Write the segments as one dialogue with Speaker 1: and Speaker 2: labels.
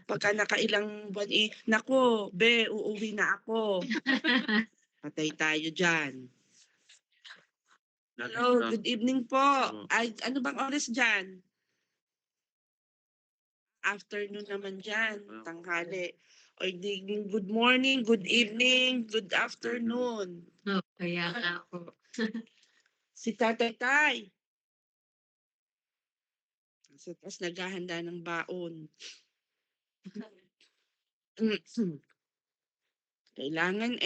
Speaker 1: pagka nakailang buwan, "Naku be, uuwi na ako." Patay tayo diyan. Hello, good evening po. Ay, ano bang oras diyan? Afternoon naman diyan, tanghali. O di good morning, good evening, good afternoon.
Speaker 2: Kaya nga po.
Speaker 1: Si Tatay Tay, sa taas naghahanda ng baon. Kailangan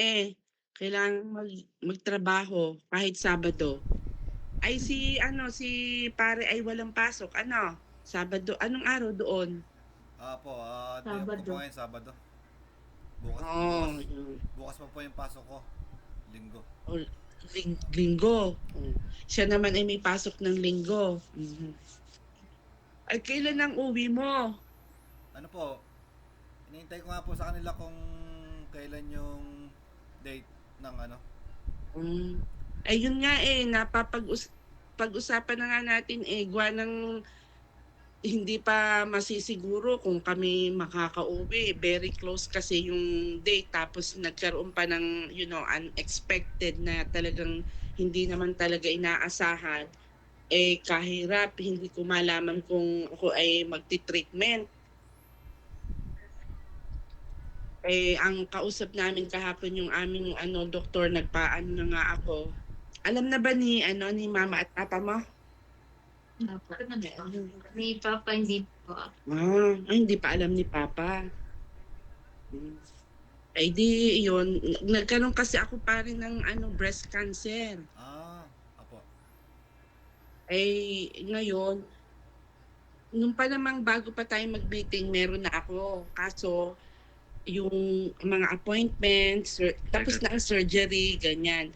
Speaker 1: kailangan magtrabaho kahit Sabado. Ay si pare ay walang pasok, ano? Sabado, anong araw doon?
Speaker 3: Day off ko po
Speaker 2: Sabado.
Speaker 3: ngayon, Sabado. Bukas, bukas,
Speaker 1: Oh, yun.
Speaker 3: bukas pa po yung pasok ko. Linggo.
Speaker 1: O, linggo. Siya naman ay may pasok ng linggo. Mhm. Ay, kailan ang uwi mo?
Speaker 3: Ano po, hinihintay ko nga po sa kanila kung kailan yung date ng ano.
Speaker 1: Hmm. Ayun nga pag-usapan na nga natin gawa ng hindi pa masisiguro kung kami makakauwi. Very close kasi yung date tapos nagkaroon pa ng unexpected na talagang hindi naman talaga inaasahan. Kahirap, hindi ko malaman kung ako ay magti-treatment. Ang kausap namin kahapon yung aming doktor, nagpaano na nga ako. Alam na ba ni mama at papa mo?
Speaker 2: Opo. Ni Papa hindi po.
Speaker 1: Ay hindi pa alam ni papa. Hmm. Di yun, nagkaroon kasi ako pa rin ng breast cancer.
Speaker 3: Apo.
Speaker 1: Ngayon, nung pa namang bago pa tayo mag-meeting, meron na ako. Kaso, yung mga appointments, tapos na ang surgery, ganyan.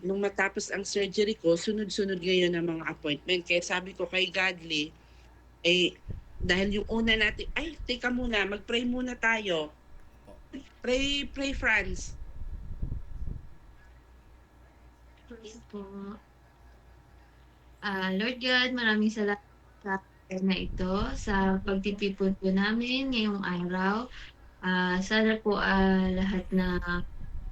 Speaker 1: Nung matapos ang surgery ko, sunod-sunod ngayon ang mga appointment. Kaya sabi ko kay Godly, dahil yung una natin, teka muna, mag-pray muna tayo.
Speaker 3: Apo.
Speaker 1: Pray, Franz.
Speaker 2: Praise po. Lord God, maraming salamat sa araw na ito, sa pagtitipon po namin ngayong araw. Sana po lahat na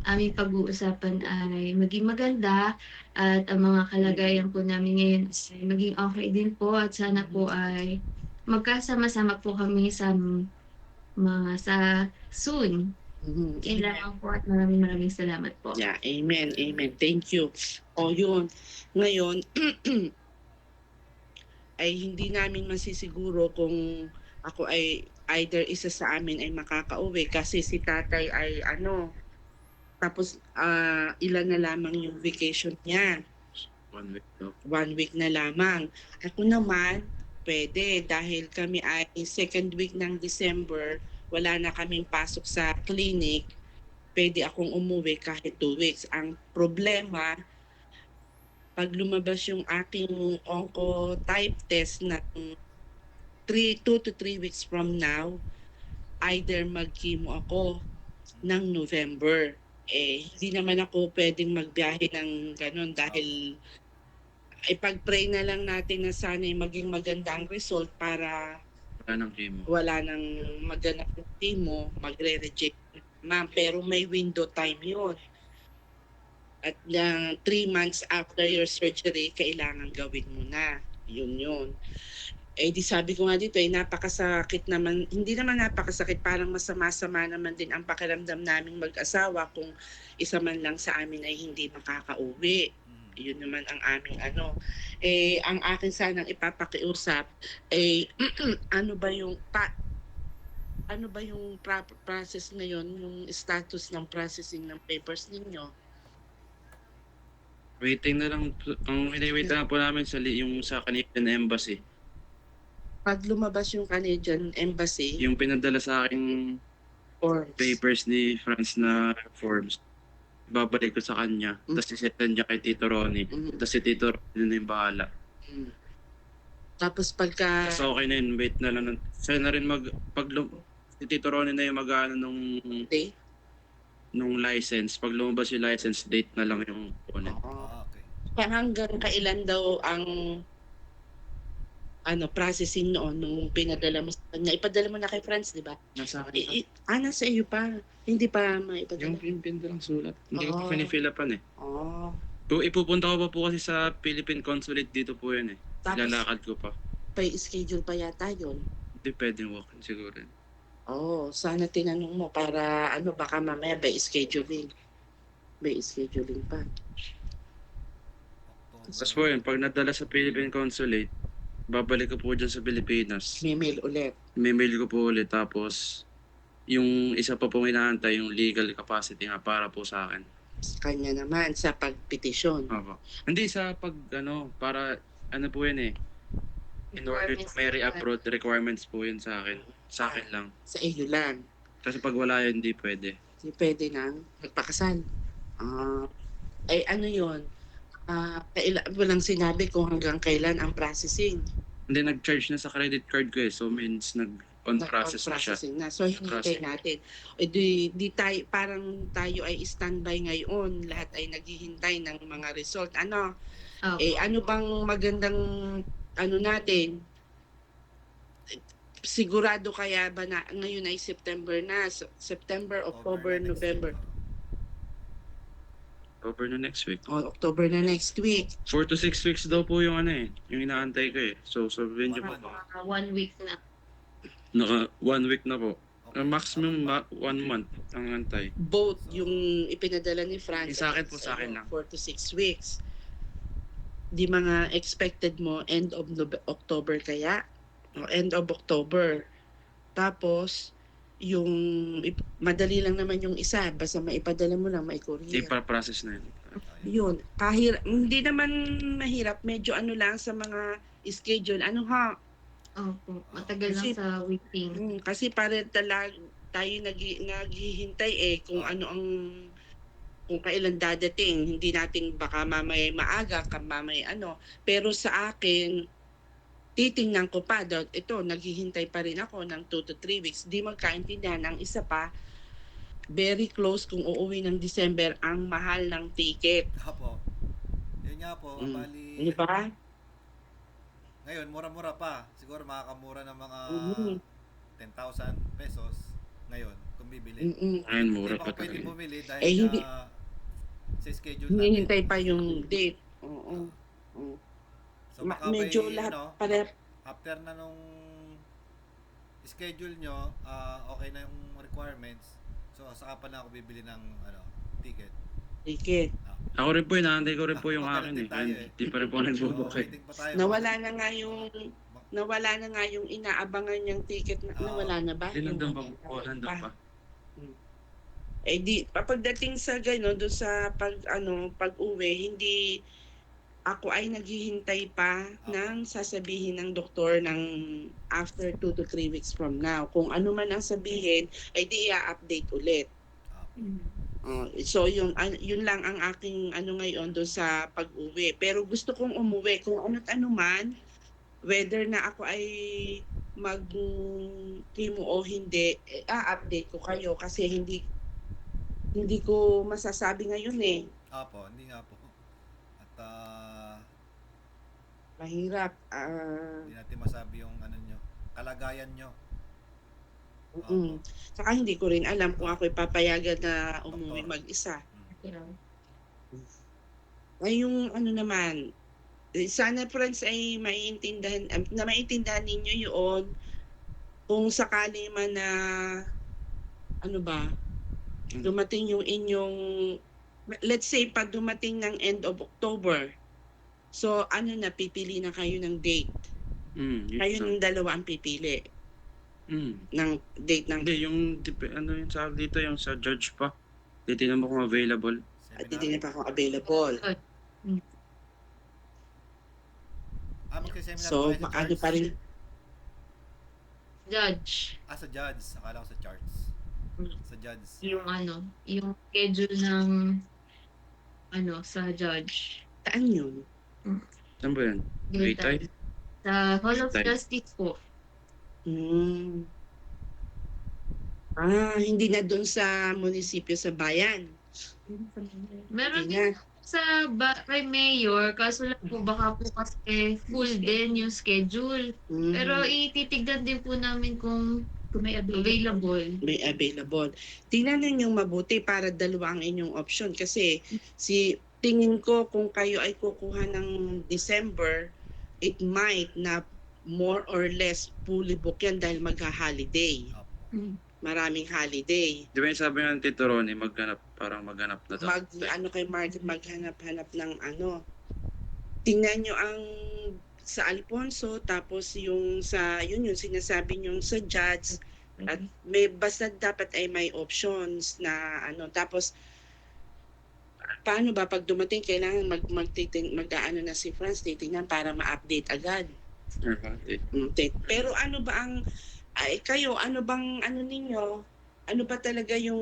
Speaker 2: aming pag-uusapan ay maging maganda at ang mga kalagayan po namin ngayon ay maging okay din po at sana po ay magkasama-sama po kami sa soon.
Speaker 1: Mhm.
Speaker 2: Kailangan po at maraming salamat po.
Speaker 1: Yeah, amen, amen. Thank you. Yun. Ngayon, ay hindi namin masisiguro kung ako ay either isa sa amin ay makakauwi kasi si tatay ay tapos ilan na lamang yung vacation niya. 1 week daw. 1 week na lamang. Ako naman, pwede dahil kami ay second week ng December, wala na kaming pasok sa clinic, pwede akong umuwi kahit 2 weeks. Ang problema, pag lumabas yung aking oncotype test na 2 to 3 weeks from now, either mag-chemo ako ng November. Hindi naman ako pwedeng magbiyahe ng ganun dahil ipag-pray na lang natin na sana'y maging maganda ang result para wala nang maganap ng chemo, magre-reject ma'am. Pero may window time yun. At 3 months after your surgery, kailangan gawin mo na. Yun. Di sabi ko nga dito, napakasakit naman, hindi naman napakasakit, parang masama-sama naman din ang pakiramdam naming mag-asawa kung isa man lang sa amin ay hindi makakauwi. Yun naman ang aming ang akin sanang ipapakiusap, ano ba yung process ngayon, yung status ng processing ng papers ninyo?
Speaker 4: Waiting na lang, ang hini-wait na lang po namin yung sa Canadian Embassy.
Speaker 1: Pag lumabas yung Canadian Embassy,
Speaker 4: Yung pinadala sa akin
Speaker 1: or
Speaker 4: papers ni Franz na forms, ibabalik ko sa kanya. Tapos isend niya kay Tito Ronnie. Tapos si Tito Ronnie na yung bahala.
Speaker 1: Tapos pagka
Speaker 4: Tapos okay na yun, wait na lang. Siya na rin si Tito Ronnie na yung mag-ano
Speaker 1: date,
Speaker 4: nung license. Pag lumabas yung license, date na lang yung kunin.
Speaker 3: Okay.
Speaker 1: hanggang kailan daw ang processing noon nung pinadala mo sa kanya. Ipadala mo na kay Franz, di ba?
Speaker 4: Nasa akin pa.
Speaker 1: Nasa iyo pa. Hindi pa maipadala.
Speaker 4: Yung pindalang sulat. Hindi ko
Speaker 1: Oo.
Speaker 4: pa pinifill upan eh.
Speaker 1: Oh.
Speaker 4: Ipupunta ko pa po kasi sa Philippine Consulate dito po yun eh.
Speaker 1: Tapos,
Speaker 4: Ilalakad ko pa.
Speaker 1: schedule pa yata yun.
Speaker 4: Hindi pwedeng walk-in siguro.
Speaker 1: Sana tinanong mo para baka mamaya by scheduling. By scheduling pa.
Speaker 4: Tapos po yun, pag nadala sa Philippine Consulate, babalik ko po dyan sa Pilipinas.
Speaker 1: May mail ulit.
Speaker 4: May mail ko po ulit tapos yung isa pa pong inaantay, yung legal capacity nga para po sa akin.
Speaker 1: Sa kanya naman, sa pagpetisyon.
Speaker 4: Opo. Hindi sa para po yun eh. In order to may re-upload requirements po yun sa akin. Sa akin lang.
Speaker 1: Sa iyo lang.
Speaker 4: Kasi pag wala yun, hindi pwede.
Speaker 1: Hindi pwede nang magpakasal. Yun? Walang sinabi kung hanggang kailan ang processing.
Speaker 4: Hindi, nag-charge na sa credit card ko eh. So means on process na siya.
Speaker 1: Processing na. So, hinihintay natin. Di tayo, parang tayo ay standby ngayon. Lahat ay naghihintay ng mga result. Ano bang magandang natin? Sigurado kaya ba na ngayon ay September na? September, October, November.
Speaker 4: October na next week.
Speaker 1: October na next week.
Speaker 4: 4 to 6 weeks daw po yung yung inaantay ko eh. So sabihin niyo po.
Speaker 2: 1 week na.
Speaker 4: Naka 1 week na po. Maximum 1 month ang antay.
Speaker 1: Both yung ipinadala ni Franz.
Speaker 4: Sa akin po, sa akin lang.
Speaker 1: 4 to 6 weeks. Di mga expected mo end of October kaya? End of October. Tapos, yung madali lang naman yung isa. Basta maipadala mo lang,
Speaker 4: Hindi
Speaker 1: mai-courier.
Speaker 4: pa process na yun.
Speaker 1: Yun. Hindi naman mahirap. Medyo lang sa mga schedule.
Speaker 2: Opo, matagal lang
Speaker 1: Kasi-
Speaker 2: sa waiting.
Speaker 1: Kasi para tayo naghihintay kung kung kailan dadating. Hindi natin baka mamaya maaga, mamaya Pero sa akin, titingnan ko pa. Ito, naghihintay pa rin ako ng 2 to 3 weeks. Di magkaintindihan. Ang isa pa, very close kung uuwi ng December, ang mahal ng ticket.
Speaker 3: Apo. Yun nga po, bali.
Speaker 1: Di ba?
Speaker 3: Ngayon, mura-mura pa. Siguro makakamura ng mga
Speaker 1: Mhm.
Speaker 3: 10,000 pesos ngayon kung bibili.
Speaker 4: Ayun, mura
Speaker 3: Hindi
Speaker 4: pa
Speaker 3: pa pwede
Speaker 4: talaga.
Speaker 3: bumili dahil
Speaker 1: Hindi.
Speaker 3: sa schedule natin.
Speaker 1: Hinihintay pa yung date. Oo.
Speaker 3: So baka
Speaker 1: Medyo
Speaker 3: may,
Speaker 1: lahat para
Speaker 3: after na nung schedule nyo, okay na yung requirements. So saka pa na ako bibili ng ticket.
Speaker 1: ticket.
Speaker 4: Ako rin po, inaantay ko rin po yung
Speaker 3: Ako
Speaker 4: akin
Speaker 3: din
Speaker 4: eh.
Speaker 3: tayo eh.
Speaker 4: Hindi pa rin po nagbubook eh.
Speaker 3: Waiting pa tayo.
Speaker 1: Nawala na nga yung inaabangan niyang ticket nawala na ba?
Speaker 4: Hindi nandun pa po, nandun pa.
Speaker 1: Pagdating sa doon sa pag-uwi, hindi ako ay naghihintay pa ng sasabihin ng doktor ng after 2 to 3 weeks from now. Kung ano man ang sabihin, ay di i-update ulit. So yun lang ang aking ngayon doon sa pag-uwi. Pero gusto kong umuwi kung ano man, whether na ako ay mag-chemo o hindi, update ko kayo kasi hindi ko masasabi ngayon eh.
Speaker 3: Apo, hindi nga po. At
Speaker 1: Mahirap.
Speaker 3: hindi natin masabi yung nyo, kalagayan nyo.
Speaker 1: Saka hindi ko rin alam kung ako'y papayagan na umuwi mag-isa. Ngayong naman, sana friends ay maintindihan ninyo yun kung sakali man na dumating yung inyong, let's say pag dumating ng end of October, so pipili na kayo ng date. Kayo ng dalawa ang pipili ng date ng
Speaker 4: Hindi, yung yung sa dito, yung sa judge pa. Titignan mo kung available.
Speaker 1: at titingnan pa kung available.
Speaker 3: Magka-seminar
Speaker 1: So,
Speaker 3: pa kayo sa
Speaker 1: pa rin.
Speaker 2: Judge,
Speaker 3: sa judge. Akala ko sa charts. Sa judge.
Speaker 2: yung schedule ng sa judge.
Speaker 1: Saan yun?
Speaker 4: Saan ba yan? Maytay?
Speaker 2: Sa Hall of
Speaker 4: Time.
Speaker 2: Justice po.
Speaker 1: Hindi na doon sa munisipyo sa bayan.
Speaker 2: Meron
Speaker 1: Hindi
Speaker 2: din
Speaker 1: na.
Speaker 2: kay Mayor, kaso lang po baka po kasi full din yung schedule. Pero ititignan din po namin kung may available.
Speaker 1: may available. Tingnan ninyo mabuti para dalawa ang inyong option kasi tingin ko kung kayo ay kukuha ng December, it might na more or less fully book yan dahil magha-holiday.
Speaker 3: Opo.
Speaker 2: Mm.
Speaker 1: Maraming holiday.
Speaker 4: Di ba yung sabi ng Tito Ronnie, maghanap na daw.
Speaker 1: Kay Mark, maghanap-hanap ng ano. Tingnan nyo ang sa Alfonso, tapos yung yung sinasabi nyo sa Judge, at may basta dapat ay may options na ano. Tapos paano ba pag dumating kailangan mag-aano na si Franz, titingnan para ma-update agad. Pero ano ba ang kayo, ano bang ano ninyo? Ano ba talaga yung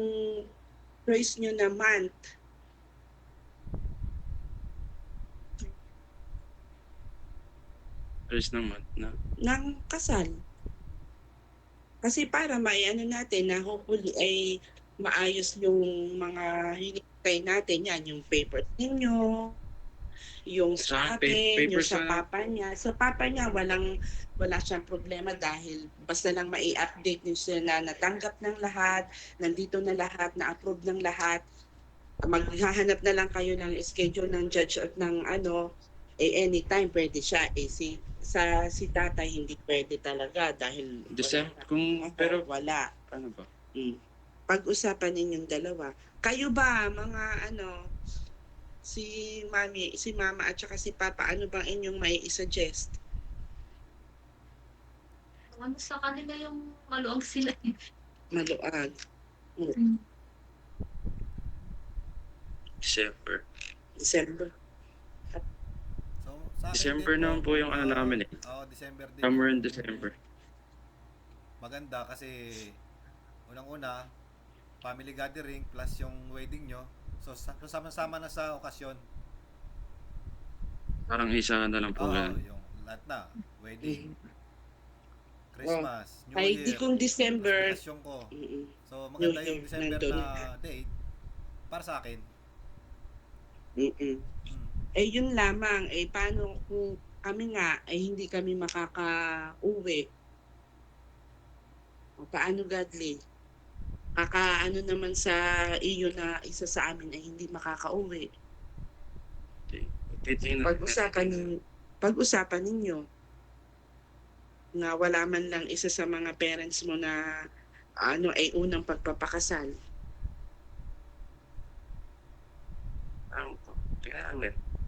Speaker 1: choice nyo na month?
Speaker 4: First naman na.
Speaker 1: Ng kasal? Kasi para ano natin na hopefully ay maayos yung mga hinihintay natin yan, yung papers ninyo, yung sa akin, yung
Speaker 4: papers
Speaker 1: sa
Speaker 4: na-
Speaker 1: papa niya. Sa papa niya, wala siyang problema dahil basta lang mai-update niyo siya na natanggap ng lahat, nandito na lahat, na-approve ng lahat. Maghahanap na lang kayo ng schedule ng judge at ng ano, anytime pwede siya. Si tatay hindi pwede talaga dahil
Speaker 4: pero
Speaker 1: wala.
Speaker 4: ano ba?
Speaker 1: Pag-usapan ninyong dalawa. Kayo ba mga ano, si mama at saka si papa, ano bang inyong may i-suggest?
Speaker 2: Ano sa kanila yung maluwag sila.
Speaker 1: Maluag.
Speaker 4: December.
Speaker 1: December.
Speaker 3: So, sa akin
Speaker 4: December
Speaker 3: din
Speaker 4: naman po yung ano namin eh.
Speaker 3: Oo, December din.
Speaker 4: Summer and December.
Speaker 3: Maganda kasi unang-una, family gathering plus yung wedding nyo. So, sama-sama na sa okasyon.
Speaker 4: Parang isa na lang po
Speaker 3: Oo,
Speaker 4: ganun.
Speaker 3: yung lahat na. Wedding, Christmas, New
Speaker 1: Ay,
Speaker 3: Year.
Speaker 1: di kung December.
Speaker 3: Obligasyon ko.
Speaker 1: Mm-mm.
Speaker 3: So, maganda
Speaker 1: New
Speaker 3: yung
Speaker 1: Year,
Speaker 3: December
Speaker 1: nandun.
Speaker 3: na date para sa akin.
Speaker 1: Mm-mm. Eh yun lamang, paano kung kami nga ay hindi kami makaka-uwi? O paano, Godly? Ano naman sa iyo na isa sa amin ay hindi makaka-uwi? Pag-usapan ninyo na wala man lang isa sa mga parents mo na ano ay unang pagpapakasal.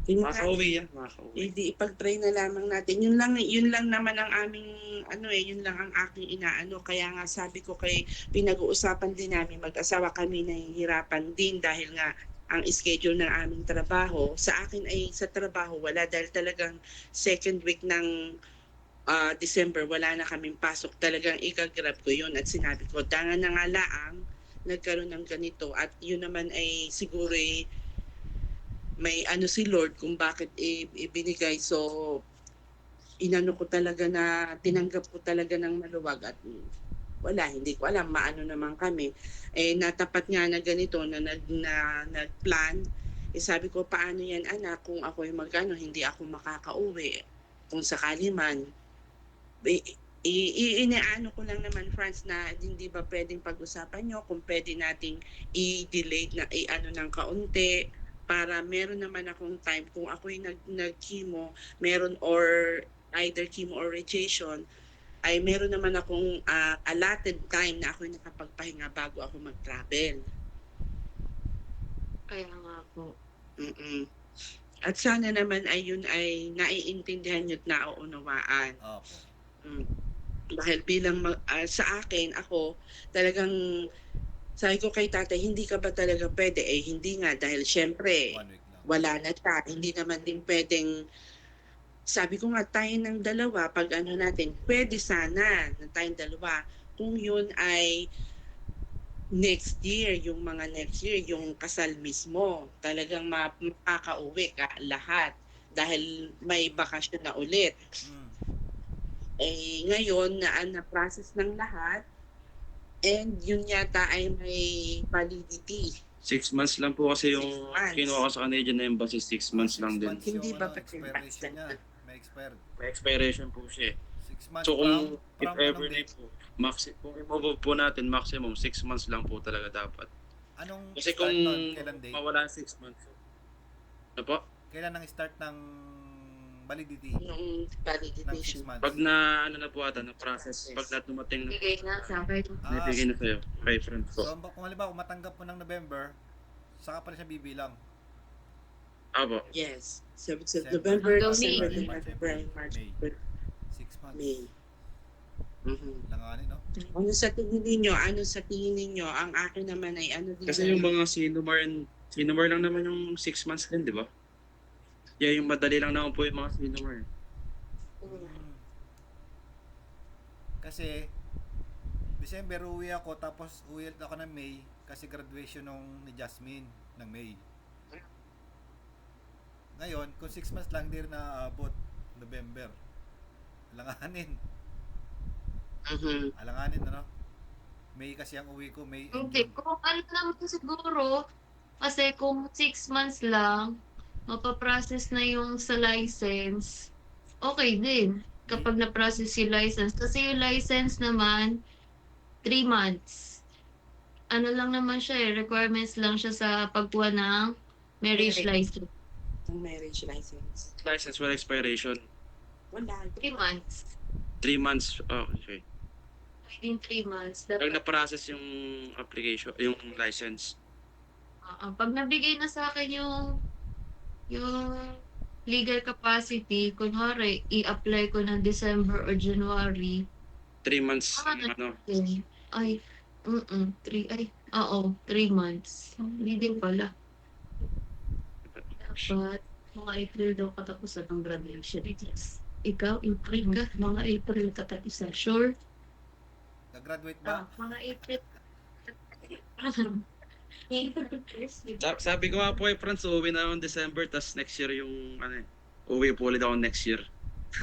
Speaker 4: Makaka-uwi yan.
Speaker 1: Hindi ipag-pray na lamang natin. Yun lang naman ang aming yun lang ang aking inaano. Kaya nga sabi ko pinag-uusapan din namin mag-asawa kami nahihirapan din dahil nga ang schedule ng aming trabaho. Sa akin ay sa trabaho wala dahil talagang second week ng December wala na kaming pasok. Talagang ikagrab ko yun at sinabi ko danga na nga laang nagkaroon ng ganito at yun naman ay siguro may si Lord kung bakit ibinigay. So, inano ko talaga na tinanggap ko talaga ng maluwag at wala, hindi ko alam maano naman kami. Natapat nga na ganito na nagplan. Sabi ko, paano yan anak kung ako hindi ako makakauwi. Kung sakali man. Inaano ko lang naman, Franz, na hindi ba pwedeng pag-usapan nyo kung pwede nating i-delay na ng kaunti para meron naman akong time kung ako'y nag-chemo, meron or either chemo or radiation, ay meron naman akong allotted time na ako'y nakapagpahinga bago ako mag-travel.
Speaker 2: Kaya nga po.
Speaker 1: At sana naman ay yun ay naiintindihan nyo at nauunawaan.
Speaker 3: Opo.
Speaker 1: Dahil bilang sa akin, ako, talagang sabi ko kay tatay, hindi ka ba talaga pwede? Hindi nga dahil syempre
Speaker 3: 1 week lang.
Speaker 1: wala na siya. Hindi naman din pwedeng, sabi ko nga tayo ng dalawa, pag natin, pwede sana na tayong dalawa. Kung yun ay next year, yung kasal mismo, talagang makakauwi ka lahat dahil may bakasyon na ulit. Ngayon na process ng lahat, and yun yata ay may validity.
Speaker 4: 6 months lang po kasi yung
Speaker 1: 6 months.
Speaker 4: kinuha ko sa Canadian Embassy, 6 months lang din.
Speaker 1: Hindi ba
Speaker 3: expiration niya? May expired.
Speaker 4: May expiration po siya.
Speaker 3: 6 months
Speaker 4: So kung if
Speaker 3: from
Speaker 4: ever
Speaker 3: anong
Speaker 4: na
Speaker 3: date?
Speaker 4: po, kung i-move po natin, maximum 6 months lang po talaga dapat.
Speaker 3: Anong
Speaker 4: Kasi
Speaker 3: start
Speaker 4: kung
Speaker 3: nun? Kailan date?
Speaker 4: mawala 6 months. Ano po?
Speaker 3: Kailan ang start ng validity
Speaker 1: Yung
Speaker 3: ng 6
Speaker 1: validation.
Speaker 3: months?
Speaker 4: Pag na ano na po ata na process, pag na dumating na
Speaker 2: Bigay na sa akin.
Speaker 4: bibigay na sa'yo kay friends
Speaker 3: So,
Speaker 4: ko.
Speaker 3: kung halimbawa kung matanggap mo ng November, saka pala siya bibilang.
Speaker 4: Abo.
Speaker 1: Yes. So,
Speaker 3: December,
Speaker 1: November,
Speaker 2: Hanggang
Speaker 1: December,
Speaker 2: May.
Speaker 1: January, February, March,
Speaker 3: May.
Speaker 1: April,
Speaker 3: 6 months.
Speaker 1: May. Mhm.
Speaker 3: Langanin, no?
Speaker 1: Ano sa tingin ninyo? Ano sa tingin ninyo? Ang akin naman ay ano din.
Speaker 4: Kasi yung mga Sinumar lang naman yung 6 months din, di ba? Yeah, yung madali lang naman po yung mga Sinumar.
Speaker 3: Kasi December uwi ako, tapos uwi ulit ako ng May kasi graduation ni Jasmine ng May. Ngayon, kung 6 months lang din na aabot November. Alanganin.
Speaker 1: Mhm.
Speaker 3: Alanganin, ano? May kasi ang uwi ko, May and
Speaker 2: Hindi,
Speaker 3: June.
Speaker 2: kung ano naman siguro, kasi kung 6 months lang, mapaprocess na yung sa license, okay din. Kapag na-process yung license. Kasi yung license naman, 3 months. Ano lang naman siya eh, requirements lang siya sa pagkuha ng marriage license.
Speaker 1: Ang marriage license.
Speaker 4: License with expiration.
Speaker 1: Wala.
Speaker 2: 3 months.
Speaker 4: 3 months. Oh, okay.
Speaker 2: Within 3 months.
Speaker 4: Pag
Speaker 2: Dapat,
Speaker 4: na-process yung application, yung license.
Speaker 2: pag nabigay na sa akin yung legal capacity, kunwari, i-apply ko ng December or January,
Speaker 4: 3 months. Ano,
Speaker 2: ay, 3 months. Hindi din pala. Dapat, mga April daw katapusan ng graduation. Yes. Ikaw, April ka. Mga April katapusan. Sure?
Speaker 3: Nag-graduate ba?
Speaker 2: Mga April.
Speaker 4: sabi ko nga po kay Franz, uuwi na ako December, tas next year yung, uwi po ulit ako next year.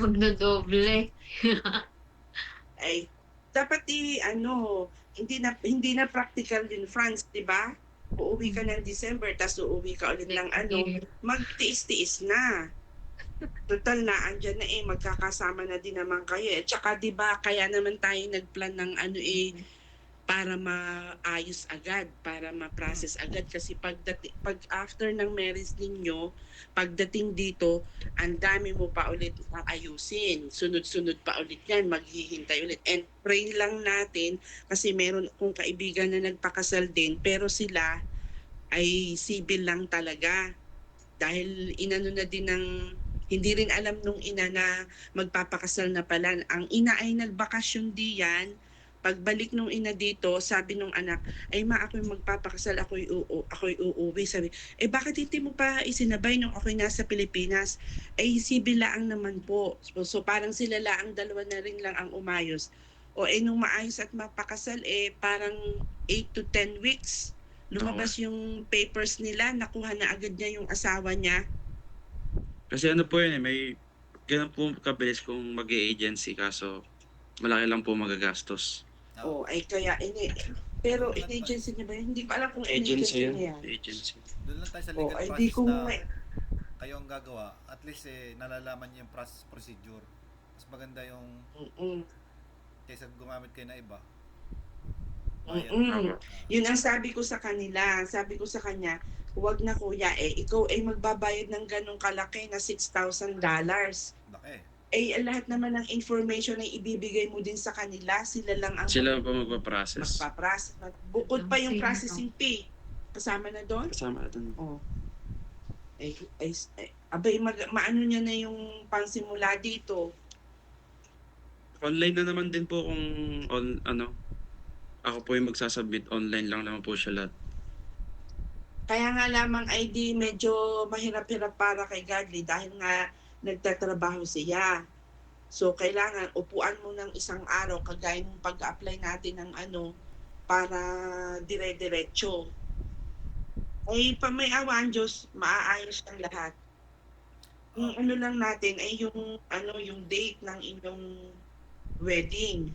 Speaker 2: Magdodoble.
Speaker 1: Ay, dapat hindi na practical din, France, di ba? Uuwi ka ng December, tapos uuwi ka ulit ng magtiis-tiis na. Total na, andyan na magkakasama na din naman kayo. Tsaka di ba, kaya naman tayo nagplan ng para maayos agad, para ma-process agad. Kasi pag after ng marriage ninyo, pagdating dito, ang dami mo pa ulit ayusin. Sunod-sunod pa ulit yan, maghihintay ulit. And pray lang natin, kasi meron kong kaibigan na nagpakasal din, pero sila ay civil lang talaga. Dahil inano na din ng, hindi rin alam nung ina na magpapakasal na pala. Ang ina ay nagbakasyon diyan. Pagbalik nung ina dito, sabi nung anak, ay ako'y magpapakasal, ako'y uuwi. Sabi, bakit hindi mo pa isinabay nung ako'y nasa Pilipinas? Civil lang naman po. So parang sila lang, dalawa na rin lang ang umayos. Nung maayos at mapakasal, parang 8 to 10 weeks. Lumabas yung papers nila, nakuha na agad niya yung asawa niya.
Speaker 4: Kasi ano po yun may ganun po kabilis kung mag-agency, kaso malaki lang po magagastos.
Speaker 1: Kaya pero agency niya ba? Hindi ko alam kung
Speaker 4: Agency
Speaker 1: niya
Speaker 4: yun. Agency.
Speaker 3: Doon lang tayo sa legal
Speaker 1: di
Speaker 3: process
Speaker 1: ko
Speaker 3: na kayo ang gagawa. At least nalalaman niyo yung procedure. Mas maganda yung kaysa gumamit kayo na iba.
Speaker 1: Yun ang sabi ko sa kanila. Sabi ko sa kanya, huwag na kuya ikaw magbabayad ng ganong kalaki na $6,000.
Speaker 3: Laki.
Speaker 1: Lahat naman ng information ay ibibigay mo din sa kanila. Sila lang ang
Speaker 4: Sila pa magpa-process.
Speaker 1: magpaprocess. Bukod pa yung processing fee. Kasama na doon?
Speaker 4: Kasama natin.
Speaker 1: Maano niya na yung pangsimula dito.
Speaker 4: Online na naman din po kung ako po yung magsasubmit. Online lang naman po siya lahat.
Speaker 1: Kaya nga lamang ay di medyo mahirap-hirap para kay Godly dahil nga nagtatrabaho siya. So kailangan upuan mo ng isang araw kagaya ng pag-apply natin ng para dire-diretso. May awan Diyos, maaayos ang lahat. Yung lang natin ay yung date ng inyong wedding.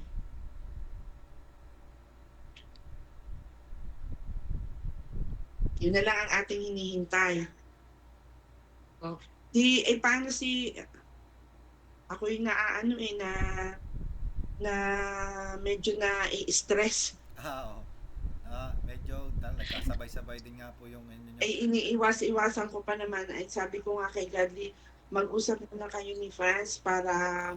Speaker 1: Yun na lang ang ating hinihintay.
Speaker 2: Oh.
Speaker 1: Paano ako yung naaano na medyo na-stress.
Speaker 3: Oo. Medyo nagkasabay-sabay din nga po yung inyo nyo.
Speaker 1: Iniiwas-iwasan ko pa naman. Ay sabi ko nga kay Godly, mag-usap muna kayo ni Franz para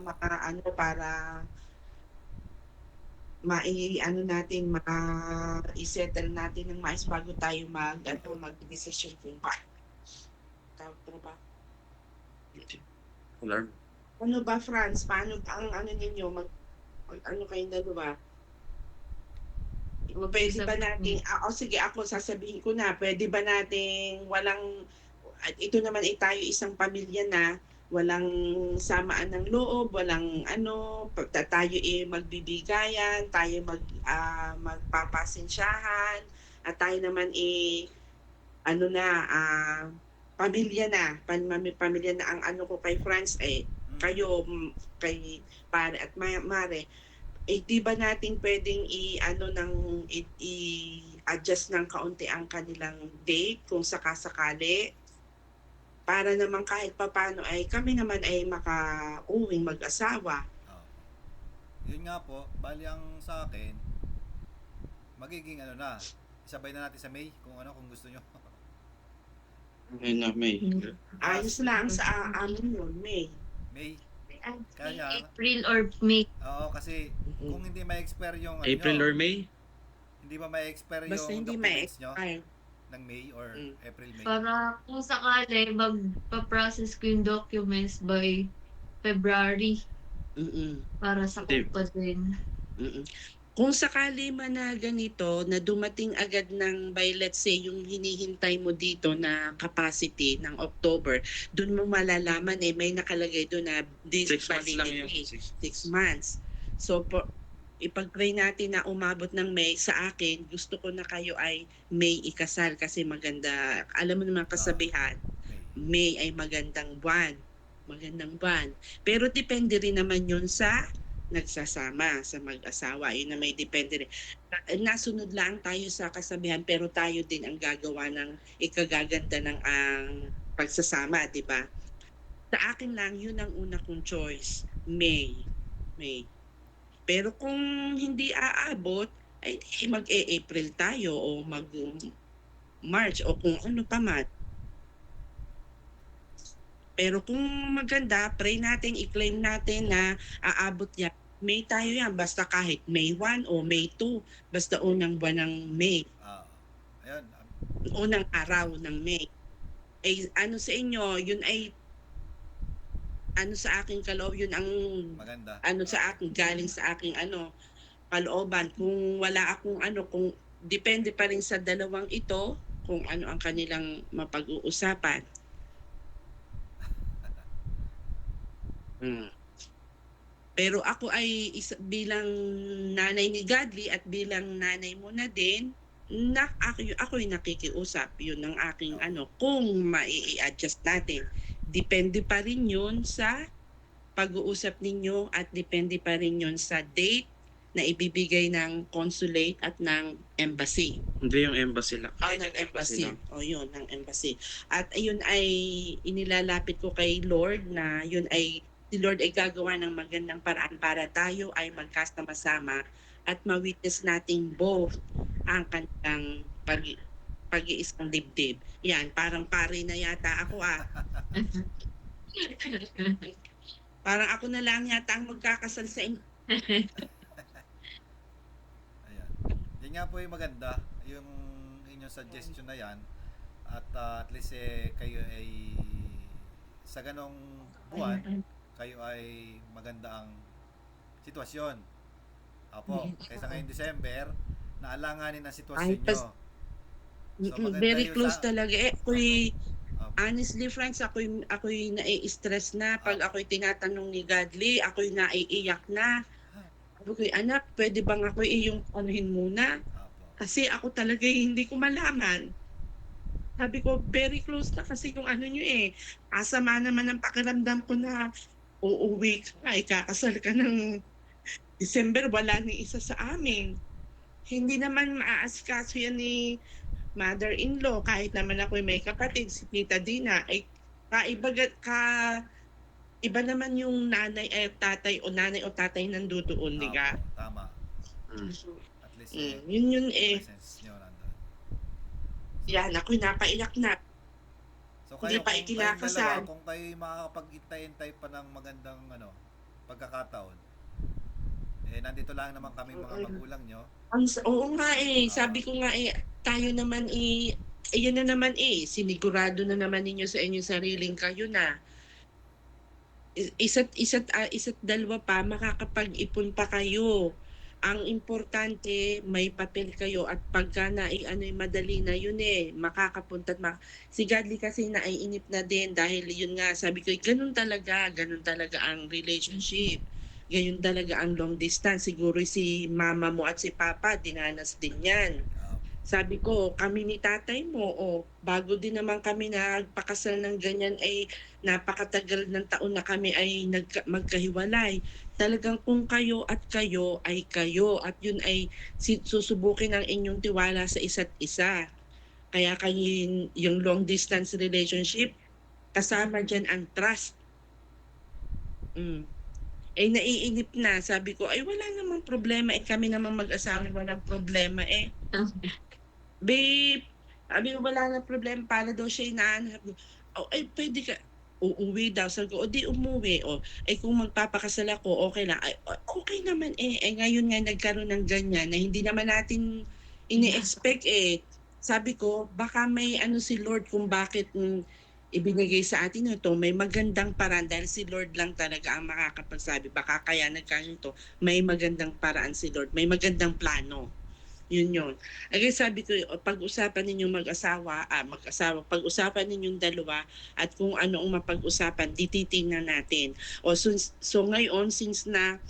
Speaker 1: i-settle natin ng mais bago tayo mag-decision kung ba.
Speaker 4: Alarm.
Speaker 1: Ano ba, Franz? Paano ba ang ano ninyo? Ano kayong dalawa? Pwede ba nating, sige ako, sasabihin ko na, pwede ba nating at ito naman ay tayo isang pamilya na, walang samaan ng loob, walang tayo magbibigayan, tayo magpapasensyahan, at tayo naman pamilya na, pamilya na ang ano ko kay Franz kayo, kay pare at mare, di ba natin pwedeng i-adjust ng kaunti ang kanilang date kung sakasakali para naman kahit papano ay kami naman ay maka-uwing mag-asawa.
Speaker 3: Yun nga po, bali ang sa akin, magiging isabay na natin sa May kung gusto nyo.
Speaker 4: Ayun na, May.
Speaker 1: Ayos lang sa amin yun, May.
Speaker 3: May.
Speaker 2: Kaya, April or May.
Speaker 3: Oo, kasi kung hindi ma-expire yung
Speaker 4: April or May?
Speaker 3: hindi ba ma-expire
Speaker 1: Basta
Speaker 3: yung
Speaker 1: hindi
Speaker 3: documents nyo
Speaker 1: ma-expire.
Speaker 3: ng May or April, May?
Speaker 2: Para kung sakali, magpa-process ko yung documents by February para sa
Speaker 4: Hindi.
Speaker 2: kupa din.
Speaker 1: Kung sakali man na ganito, na dumating agad ng by let's say yung hinihintay mo dito na capacity ng October, dun mo malalaman may nakalagay doon na this
Speaker 4: 6 months lang yun.
Speaker 1: validity, 6 months. So, ipag-pray natin na umabot ng May. Sa akin, gusto ko na kayo ay May ikasal kasi maganda. Alam mo naman kasabihan,
Speaker 3: May.
Speaker 1: May ay magandang buwan. Magandang buwan. Pero depende rin naman yun sa nagsasama, sa mag-asawa. Yun na may depende rin. Nasunod lang tayo sa kasabihan pero tayo din ang gagawa ng ikagaganda ng ang pagsasama, di ba? Sa akin lang, yun ang una kong choice. May. Pero kung hindi aabot, ay mag-April tayo o mag-March o kung ano pa man. Pero kung maganda, pray natin, i-claim natin na aabot yan. May tayo yan, basta kahit May 1 o May 2, basta unang buwan ng May,
Speaker 3: Ayun.
Speaker 1: unang araw ng May. Sa inyo, yun ay sa aking kaloob, yun ang
Speaker 3: Maganda.
Speaker 1: sa akin, galing sa aking kalooban. Kung wala akong kung depende pa rin sa dalawang ito, kung ano ang kanilang mapag-uusapan. Pero ako ay bilang nanay ni Godly at bilang nanay mo na din, ako'y nakikiusap. Yun ang aking kung mai-adjust natin. Depende pa rin yun sa pag-uusap ninyo at depende pa rin yun sa date na ibibigay ng consulate at ng embassy.
Speaker 4: Hindi yung embassy lang.
Speaker 1: Ng embassy. Yun, ng embassy. At ayun ay inilalapit ko kay Lord na si Lord ay gagawa ng magandang paraan para tayo ay magkasama-sama at ma-witness nating both ang kanilang pag-iisang dibdib. Yan, parang pare na yata ako Parang ako na lang yata ang magkakasal sa inyo.
Speaker 3: Ayan. Yan nga po yung maganda, yung inyong suggestion na yan. At at least kayo ay sa ganong buwan, kayo ay maganda ang sitwasyon. Apo, kaysa ngayong December, naalanganin ang sitwasyon nyo.
Speaker 1: Very close talaga. Honestly, friends, ako'y nai-stress na pag ako'y tinatanong ni Godly, ako'y naiiyak na. Sabi ko, anak, pwede bang ako yung anuhin muna? Kasi ako talaga hindi ko malaman. Sabi ko, very close na kasi yung asama naman ang pakiramdam ko na uuwi ka, kakasal ka ng December, wala ni isa sa amin. Hindi naman maaasikaso yan ni mother-in-law, kahit naman ako may kapatid, si Tita Dina, ay iba naman yung nanay at tatay o tatay nandoon, di ka?
Speaker 3: Opo, tama.
Speaker 4: Mm.
Speaker 3: At least
Speaker 1: Yun eh.
Speaker 3: presence nyo nandun.
Speaker 1: Yan, ako'y napaiyak na.
Speaker 3: So
Speaker 1: Hindi
Speaker 3: kayo,
Speaker 1: pa
Speaker 3: kung
Speaker 1: ikinakasal.
Speaker 3: kayong dalawa, kung kayo makakapag-intay-intay pa ng magandang pagkakataon, nandito lang naman kami mga magulang nyo.
Speaker 1: Oo nga eh, sabi ko nga eh, tayo naman eh, yan na naman eh, sinigurado na naman ninyo sa inyong sariling kayo na isa't dalawa pa, makakapag-ipon pa kayo. Ang importante, may papel kayo at pagka na madali na yun eh, makakapunta si Godly kasi naiinip na din dahil yun nga, sabi ko, ganun talaga ang relationship. Ganun talaga ang long distance. Siguro si mama mo at si papa, dinanas din yan. Sabi ko, kami ni tatay mo, bago din naman kami nagpakasal ng ganyan ay napakatagal ng taon na kami ay magkahiwalay. Talagang kung kayo ay kayo at yun ay susubukin ang inyong tiwala sa isa't isa. Kaya kayo yung long distance relationship, kasama dyan ang trust. Eh naiinip na, sabi ko, ay wala namang problema, kami naman mag-asawa, walang problema eh. Babe, sabi ko wala na problema para daw siya inaanap. Ay pwede ka, uuwi daw. Sabi ko, di umuwi. Kung magpapakasal ako, okay lang. Ay, okay naman eh. Ngayon nga nagkaroon ng ganyan na hindi naman natin ini-expect eh. Sabi ko, baka may si Lord kung bakit ibinigay sa atin ito. May magandang paraan dahil si Lord lang talaga ang makakapagsabi. Baka kaya nagkanito, may magandang paraan si Lord. May magandang plano. Yun. Again, sabi ko, pag-usapan ninyong mag-asawa, pag-usapan ninyong dalawa at kung ano ang mapag-usapan, titingnan natin. So ngayon, since na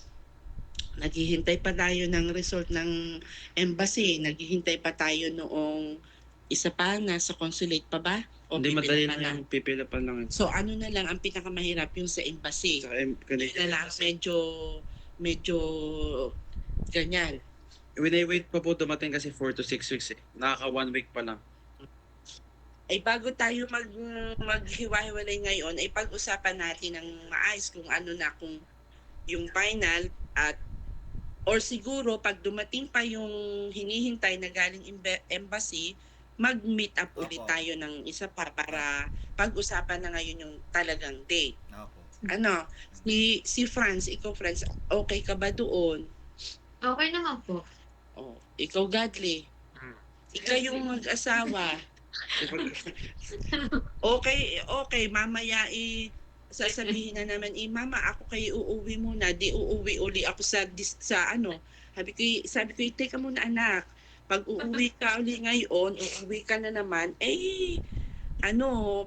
Speaker 1: naghihintay pa tayo ng result ng embassy, naghihintay pa tayo noong isa pa, nasa consulate pa ba?
Speaker 4: Hindi madali
Speaker 1: pipila pa
Speaker 4: na yung pipila pa lang.
Speaker 1: So ano na lang, ang pinakamahirap yung sa embassy.
Speaker 4: Sa
Speaker 1: Yun na lang, medyo ganyan.
Speaker 4: wait pa po dumating kasi 4 to 6 weeks eh. Nakaka 1 week pa lang.
Speaker 1: Ay bago tayo maghiwa-hiwalay ngayon, ay pag-usapan natin ng maayos kung ano na, kung yung final at or siguro pag dumating pa yung hinihintay na galing embassy, mag-meet up ulit
Speaker 3: Opo.
Speaker 1: tayo ng isa pa para pag-usapan na ngayon yung talagang date.
Speaker 3: Opo.
Speaker 1: Si Franz, ikaw Franz, okay ka ba doon?
Speaker 2: Okay naman po.
Speaker 1: Ikaw Godly, ikaw yung mag-asawa. Okay, mamaya sasabihin na naman, mama, ako kayo uuwi muna, di uuwi uli ako sa sabi ko, teka muna anak, pag uuwi ka uli ngayon, uuwi ka na naman,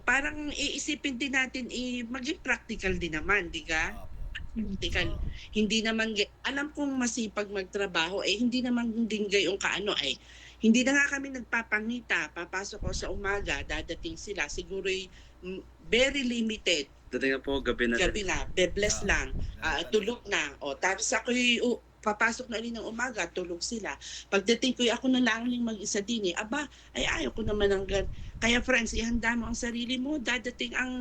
Speaker 1: parang iisipin din natin, maging practical din naman, di ka?
Speaker 3: Opo.
Speaker 1: Practical. Hindi naman, alam kong masipag magtrabaho, hindi naman din gayong hindi na nga kami nagpapangita, papasok ko sa umaga, dadating sila, siguro very limited,
Speaker 4: Dating na po gabi na.
Speaker 1: bebless lang, tulog na, tapos ako'y papasok na rin ng umaga, tulog sila. Pagdating ko, ako na lang mag-isa din ayaw ko naman kaya friends, ihanda mo ang sarili mo, dadating ang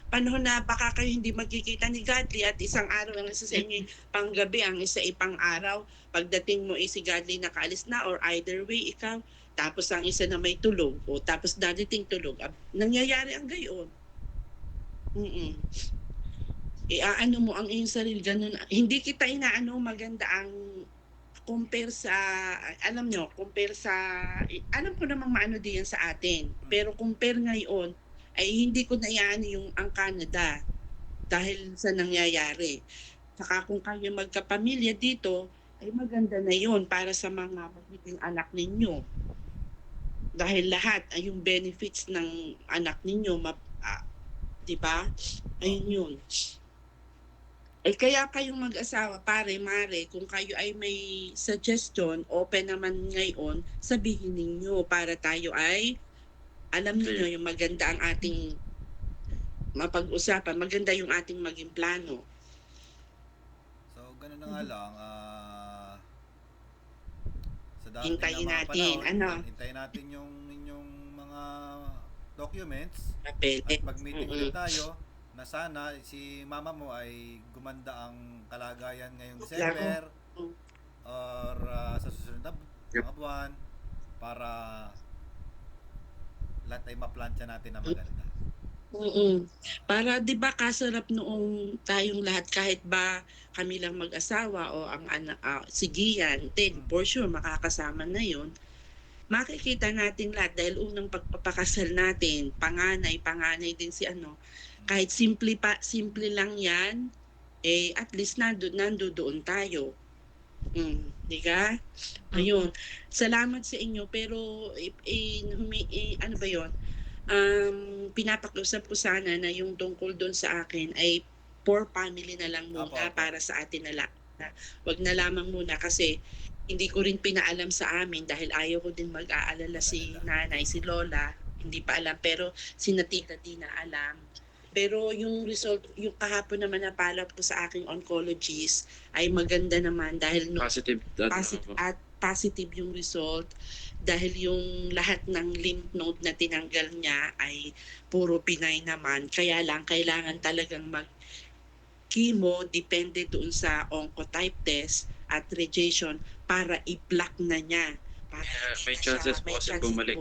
Speaker 1: panahon na baka kayo hindi magkikita ni Godly at isang araw ang isa sa inyo panggabi, ang isa ipang araw. Pagdating mo si Godly nakaalis na or either way ikaw, tapos ang isa na may tulog tapos dadating tulog. Nangyayari ang gayon. Ano mo ang iyong sarili, ganun. Hindi kita inaano maganda ang compare sa, alam ko namang maano diyan sa atin. Pero compare ngayon, ay hindi ko na iano yung ang Canada dahil sa nangyayari. Saka kung kayo magkapamilya dito, ay maganda na yun para sa mga magiging anak ninyo. Dahil lahat ay yung benefits ng anak ninyo, di ba? Ayun yun. Kaya kayong mag-asawa, pare, mare, kung kayo ay may suggestion, open naman ngayon, sabihin ninyo para tayo ay alam niyo yung maganda ang ating mapag-usapan, maganda yung ating maging plano.
Speaker 3: So, ganun na nga lang, sa darating
Speaker 1: Hintayin
Speaker 3: na mga
Speaker 1: natin,
Speaker 3: panahon, hintayin natin yung inyong documents
Speaker 1: Papel.
Speaker 3: at mag-meeting
Speaker 1: Mm-mm.
Speaker 3: ulit tayo na sana si mama mo ay gumanda ang kalagayan ngayong
Speaker 1: Lako.
Speaker 3: December
Speaker 1: Mm.
Speaker 3: or sa susunod na mga buwan para lahat ay maplantya natin na maganda.
Speaker 1: Mm. Para 'di ba kasarap noong tayong lahat kahit ba kami lang mag-asawa o ang anak si Gian, Ted, for sure makakasama na 'yon. Makikita natin lahat dahil unang pagpapakasal natin, panganay din si ano, kahit simple lang 'yan, eh at least nandoon tayo. 'Di ka? Ayun. Salamat sa inyo pero ano ba 'yon? Pinapakiusap ko sana na yung tungkol doon sa akin ay for family na lang muna
Speaker 3: Apo.
Speaker 1: para sa atin na lang. Wag na lamang muna kasi hindi ko rin pinaalam sa amin dahil ayaw ko din mag-aalala si nanay, si lola, hindi pa alam pero si na tita di na alam. Pero yung result, yung kahapon naman na follow up ko sa aking oncologist ay maganda naman dahil
Speaker 4: Positive.
Speaker 1: positive yung result dahil yung lahat ng lymph node na tinanggal niya ay puro benign naman. Kaya lang kailangan talagang chemo depende doon sa oncotype test at radiation para i-block na niya. Para
Speaker 4: May
Speaker 1: hindi na
Speaker 4: chances
Speaker 1: siya, may
Speaker 4: po kasi
Speaker 1: chances
Speaker 4: bumalik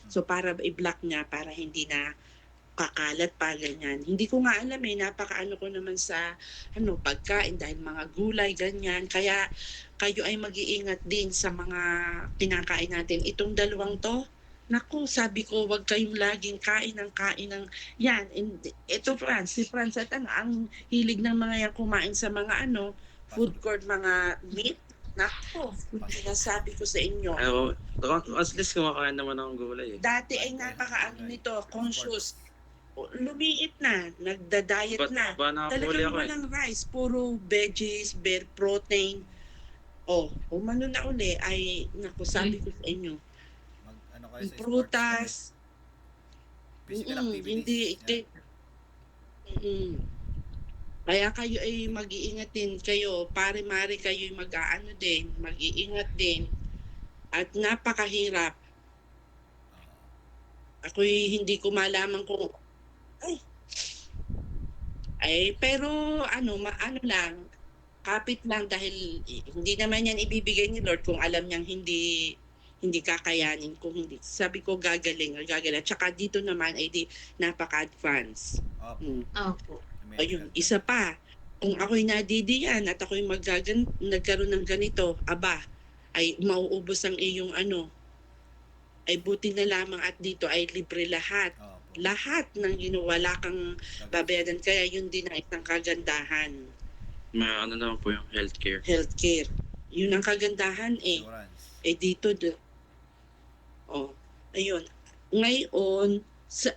Speaker 1: So para i-block niya para hindi na kakalat pa ganyan. Hindi ko nga alam napakaano ko naman sa pagkain dahil mga gulay ganyan. Kaya kayo ay mag-iingat din sa mga kinakain natin. Itong dalawang to, naku, sabi ko wag kayong laging kain ng yan. Ito si Franz at ang hilig ng mga yan kumain sa mga food court, mga meat. Naku, sinasabi ko sa inyo.
Speaker 4: At least kumakain naman ng gulay eh.
Speaker 1: Dati ay nito, conscious. Lumiit na, nagda-diet na.
Speaker 4: Ba nakahuli
Speaker 1: Talagang
Speaker 4: ako eh.
Speaker 1: walang rice, puro veggies, bare protein. Umano na uli ay, naku, sabi ko sa inyo,
Speaker 3: Ano kayo
Speaker 1: yung
Speaker 3: sa
Speaker 1: prutas,
Speaker 3: physical
Speaker 1: hindi,
Speaker 3: activities.
Speaker 1: Kaya kayo ay mag-iingat din kayo, pare-mare kayo mag-aano din, mag-iingat din. At napakahirap. Ako'y hindi ko malaman kung pero ano lang, kapit lang dahil hindi naman yan ibibigay ni Lord kung alam niyang hindi kakayanin kung hindi. Sabi ko gagaling. Tsaka dito naman ay napaka-advance.
Speaker 2: Opo.
Speaker 1: Ayun, isa pa. Kung ako'y nadidiyan at ako'y nagkaroon ng ganito, ay mauubos ang iyong ay buti na lamang at dito ay libre lahat. Lahat ng wala kang babayaran. Kaya yun din ang isang kagandahan.
Speaker 4: May ano naman po yung healthcare.
Speaker 1: Yun ang kagandahan
Speaker 3: Insurance.
Speaker 1: dito ayun. Ngayon,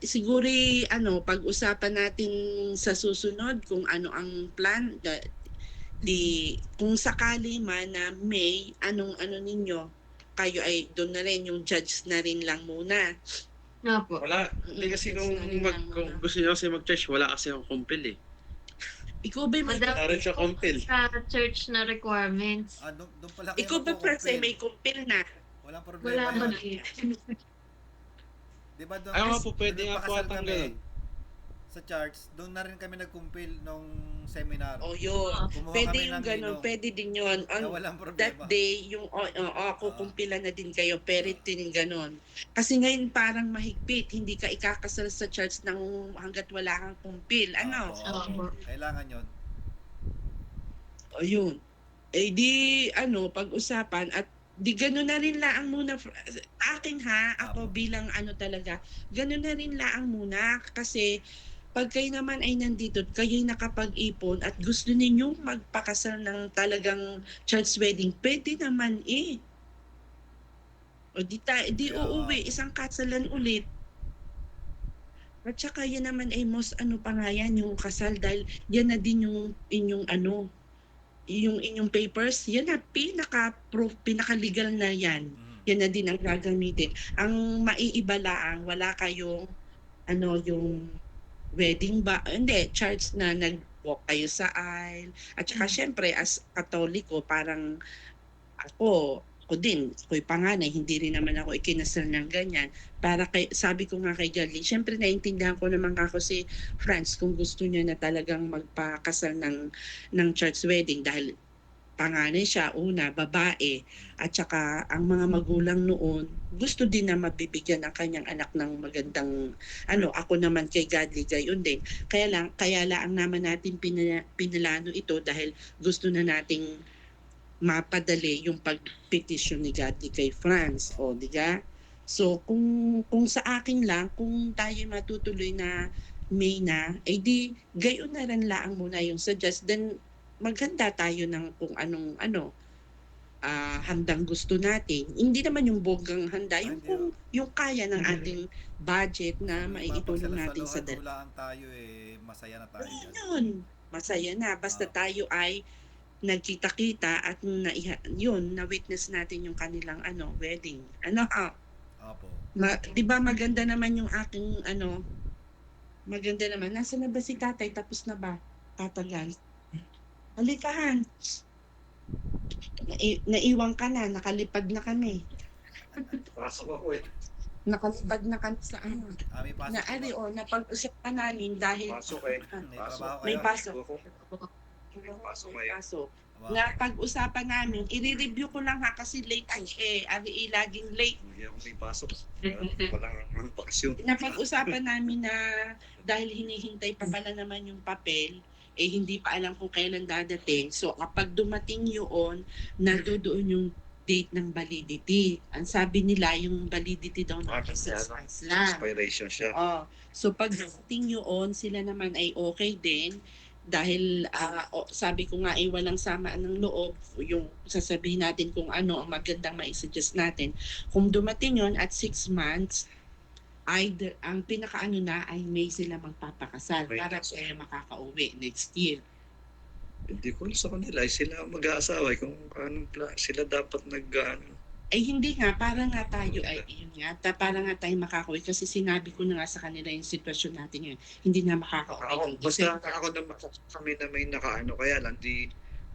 Speaker 1: siguro pag-usapan natin sa susunod kung ano ang plan. Kung sakali man na May, anong ninyo, kayo ay doon na rin, yung judge na rin lang muna.
Speaker 2: Opo.
Speaker 4: Wala. Hindi kasi kung gusto niyo kasi mag-church, wala kasi akong kumpil eh.
Speaker 1: Ikaw ba
Speaker 2: Madam,
Speaker 4: Meron siya kumpil.
Speaker 2: sa church na requirements.
Speaker 3: Doon pala kayo
Speaker 1: ikaw ba
Speaker 3: magkukumpil.
Speaker 1: may kumpil na?
Speaker 3: Walang
Speaker 2: Wala
Speaker 3: problema
Speaker 2: man
Speaker 3: yun.
Speaker 2: eh.
Speaker 3: Di ba doon?
Speaker 4: Ayaw nga po, pwede
Speaker 3: doon
Speaker 4: nga po
Speaker 3: nagpakasal
Speaker 4: atang
Speaker 3: kami
Speaker 4: ganun.
Speaker 3: sa church, doon na rin kami nagkumpil nung seminar.
Speaker 1: Yun.
Speaker 3: Kumuha
Speaker 1: Pwede
Speaker 3: kami
Speaker 1: yung
Speaker 3: ng
Speaker 1: ganun,
Speaker 3: lino.
Speaker 1: pwede din yun.
Speaker 3: Na
Speaker 1: On
Speaker 3: walang
Speaker 1: that
Speaker 3: problema.
Speaker 1: day, yung kukumpilan na din kayo, pero din ganun. Kasi ngayon parang mahigpit, hindi ka ikakasal sa church hanggat wala kang kumpil.
Speaker 2: Oo.
Speaker 3: Kailangan yun.
Speaker 1: Ayun. Pag-usapan at di gano'n na rin laang muna. Akin ako bilang talaga, gano'n na rin laang muna. Kasi pag kayo naman ay nandito, kayo'y nakapag-ipon at gusto ninyong magpakasal ng talagang church wedding, pwede naman O di uuwi, isang kasalan ulit. At saka yan naman ay most pa nga yan, yung kasal dahil yan na din yung inyong yung inyong papers, yan na pinaka-proof, pinaka-legal na yan. Yan na din ang gagamitin. Ang maiibalaang, wala kayong yung wedding hindi, church na nag-walk kayo sa aisle. At saka syempre, as Katoliko, parang ako, ako din, ako'y panganay, hindi rin naman ako ikinasal ng ganyan. Para sabi ko nga kay Jolly, syempre naintindihan ko naman ako si Franz kung gusto niya na talagang magpakasal ng church wedding dahil panganay siya, una, babae, at saka ang mga magulang noon, gusto din na mabibigyan ng kanyang anak ng magandang, ako naman kay Godly, gayon din. Kaya lang naman natin pinalano ito dahil gusto na nating mapadali yung pagpetisyon ni Godly kay Franz, o di ba? So kung sa akin lang, kung tayo matutuloy na May na, di gayon na rin laang muna yung suggest, then maghanda tayo ng kung anong handang gusto natin. Hindi naman yung bonggang handa, yung kung yung kaya ng ating budget na maitulong natin sa dalawa.
Speaker 3: Hulaan tayo masaya na tayo dyan.
Speaker 1: Yun, masaya na. Basta tayo ay nagkita-kita at na-witness natin yung kanilang wedding.
Speaker 3: Opo.
Speaker 1: Di ba maganda naman yung aking maganda naman. Nasa na ba si tatay? Tapos na ba? Tatagal. Halikahan. Naiwan ka na, nakalipad na kami.
Speaker 5: Pasok ako
Speaker 1: Nakalipad na kami sa
Speaker 3: May pasok.
Speaker 1: napag-usapan namin dahil
Speaker 5: Pasok
Speaker 3: May trabaho
Speaker 1: may
Speaker 3: kayo.
Speaker 1: pasok.
Speaker 5: Pasok
Speaker 1: May
Speaker 5: kayo.
Speaker 1: pasok.
Speaker 3: Aba,
Speaker 1: Na pag-usapan namin, i-review ko lang kasi late laging late.
Speaker 5: Hindi ako may pasok. Walang bakasyon.
Speaker 1: Napag-usapan namin na dahil hinihintay pa pala naman yung papel, hindi pa alam kung kailan dadating. So kapag dumating yun, nandoon yung date ng validity. Ang sabi nila, yung validity daw ng 6 months lang.
Speaker 5: Expiration siya.
Speaker 1: So pag dating yun, sila naman ay okay din. Dahil sabi ko nga walang samaan ng loob, yung sasabihin natin kung ano ang magandang maisuggest natin. Kung dumating yun at 6 months, either ang pinakaano na ay May sila magpapakasal
Speaker 5: May
Speaker 1: para siya makakauwi next year.
Speaker 5: Hindi ko sa kanila. Sila mag-aasawa. Kung anong sila dapat
Speaker 1: Hindi nga, para nga tayo ay yun nga, para nga tayo makakauwi kasi sinabi ko na nga sa kanila yung sitwasyon natin ngayon. Hindi na makakauwi.
Speaker 5: Basta ako naman kami na may nakaano. Kaya lang di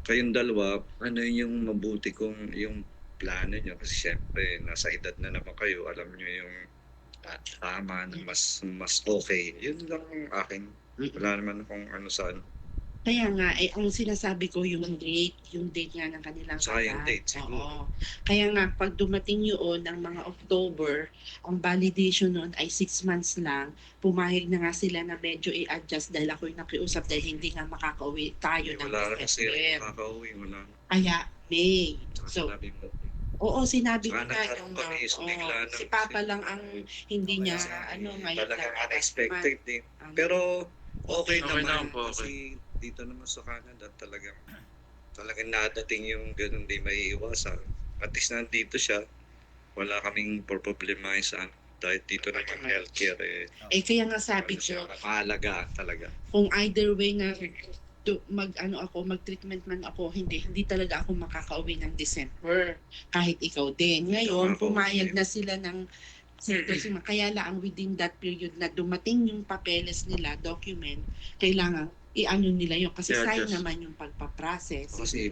Speaker 5: kayong dalawa, yung mabuti kung yung plano nyo. Kasi syempre, nasa edad na naman kayo. Alam nyo yung tama na mas okay. Yun lang ang akin. Wala naman kung saan.
Speaker 1: Kaya nga, ang sinasabi ko yung date nga ng kanilang
Speaker 5: Saka yung
Speaker 1: kasal.
Speaker 5: date, siguro.
Speaker 1: Oo. Kaya nga, pag dumating yun ng mga October, ang validation nun ay 6 months lang, pumayag na nga sila na medyo i-adjust dahil ako'y nakiusap dahil hindi nga makakauwi tayo ng
Speaker 5: Wala na kasi
Speaker 1: December.
Speaker 5: makakauwi. Wala na.
Speaker 1: Kaya, May. So,
Speaker 5: Sinabi mo.
Speaker 1: sinabi ko
Speaker 5: Saka
Speaker 1: nga
Speaker 5: nagkaroon
Speaker 1: yung
Speaker 5: kami, bigla na
Speaker 1: si Papa lang ang hindi niya, ngayon
Speaker 5: Talagang
Speaker 1: na-
Speaker 5: unexpected din. Pero okay
Speaker 4: Okay
Speaker 5: naman
Speaker 4: naman po,
Speaker 5: kasi dito naman sa Canada talagang nadating yung ganun, di maiiwasan. At least nandito siya, wala kaming problema sa dahil dito naman healthcare
Speaker 1: kaya nga sabi
Speaker 5: siya,
Speaker 1: ko,
Speaker 5: mahalagaan talaga.
Speaker 1: kung either way na mag-treatment man ako, hindi talaga ako makakauwi ng December. Kahit ikaw din. Ngayon, pumayag na sila ng kaya lang within that period na dumating yung papeles nila, document, kailangan nila yun kasi
Speaker 4: Yeah,
Speaker 1: sign
Speaker 4: just-
Speaker 1: naman yung pagpaprocess.
Speaker 5: Kasi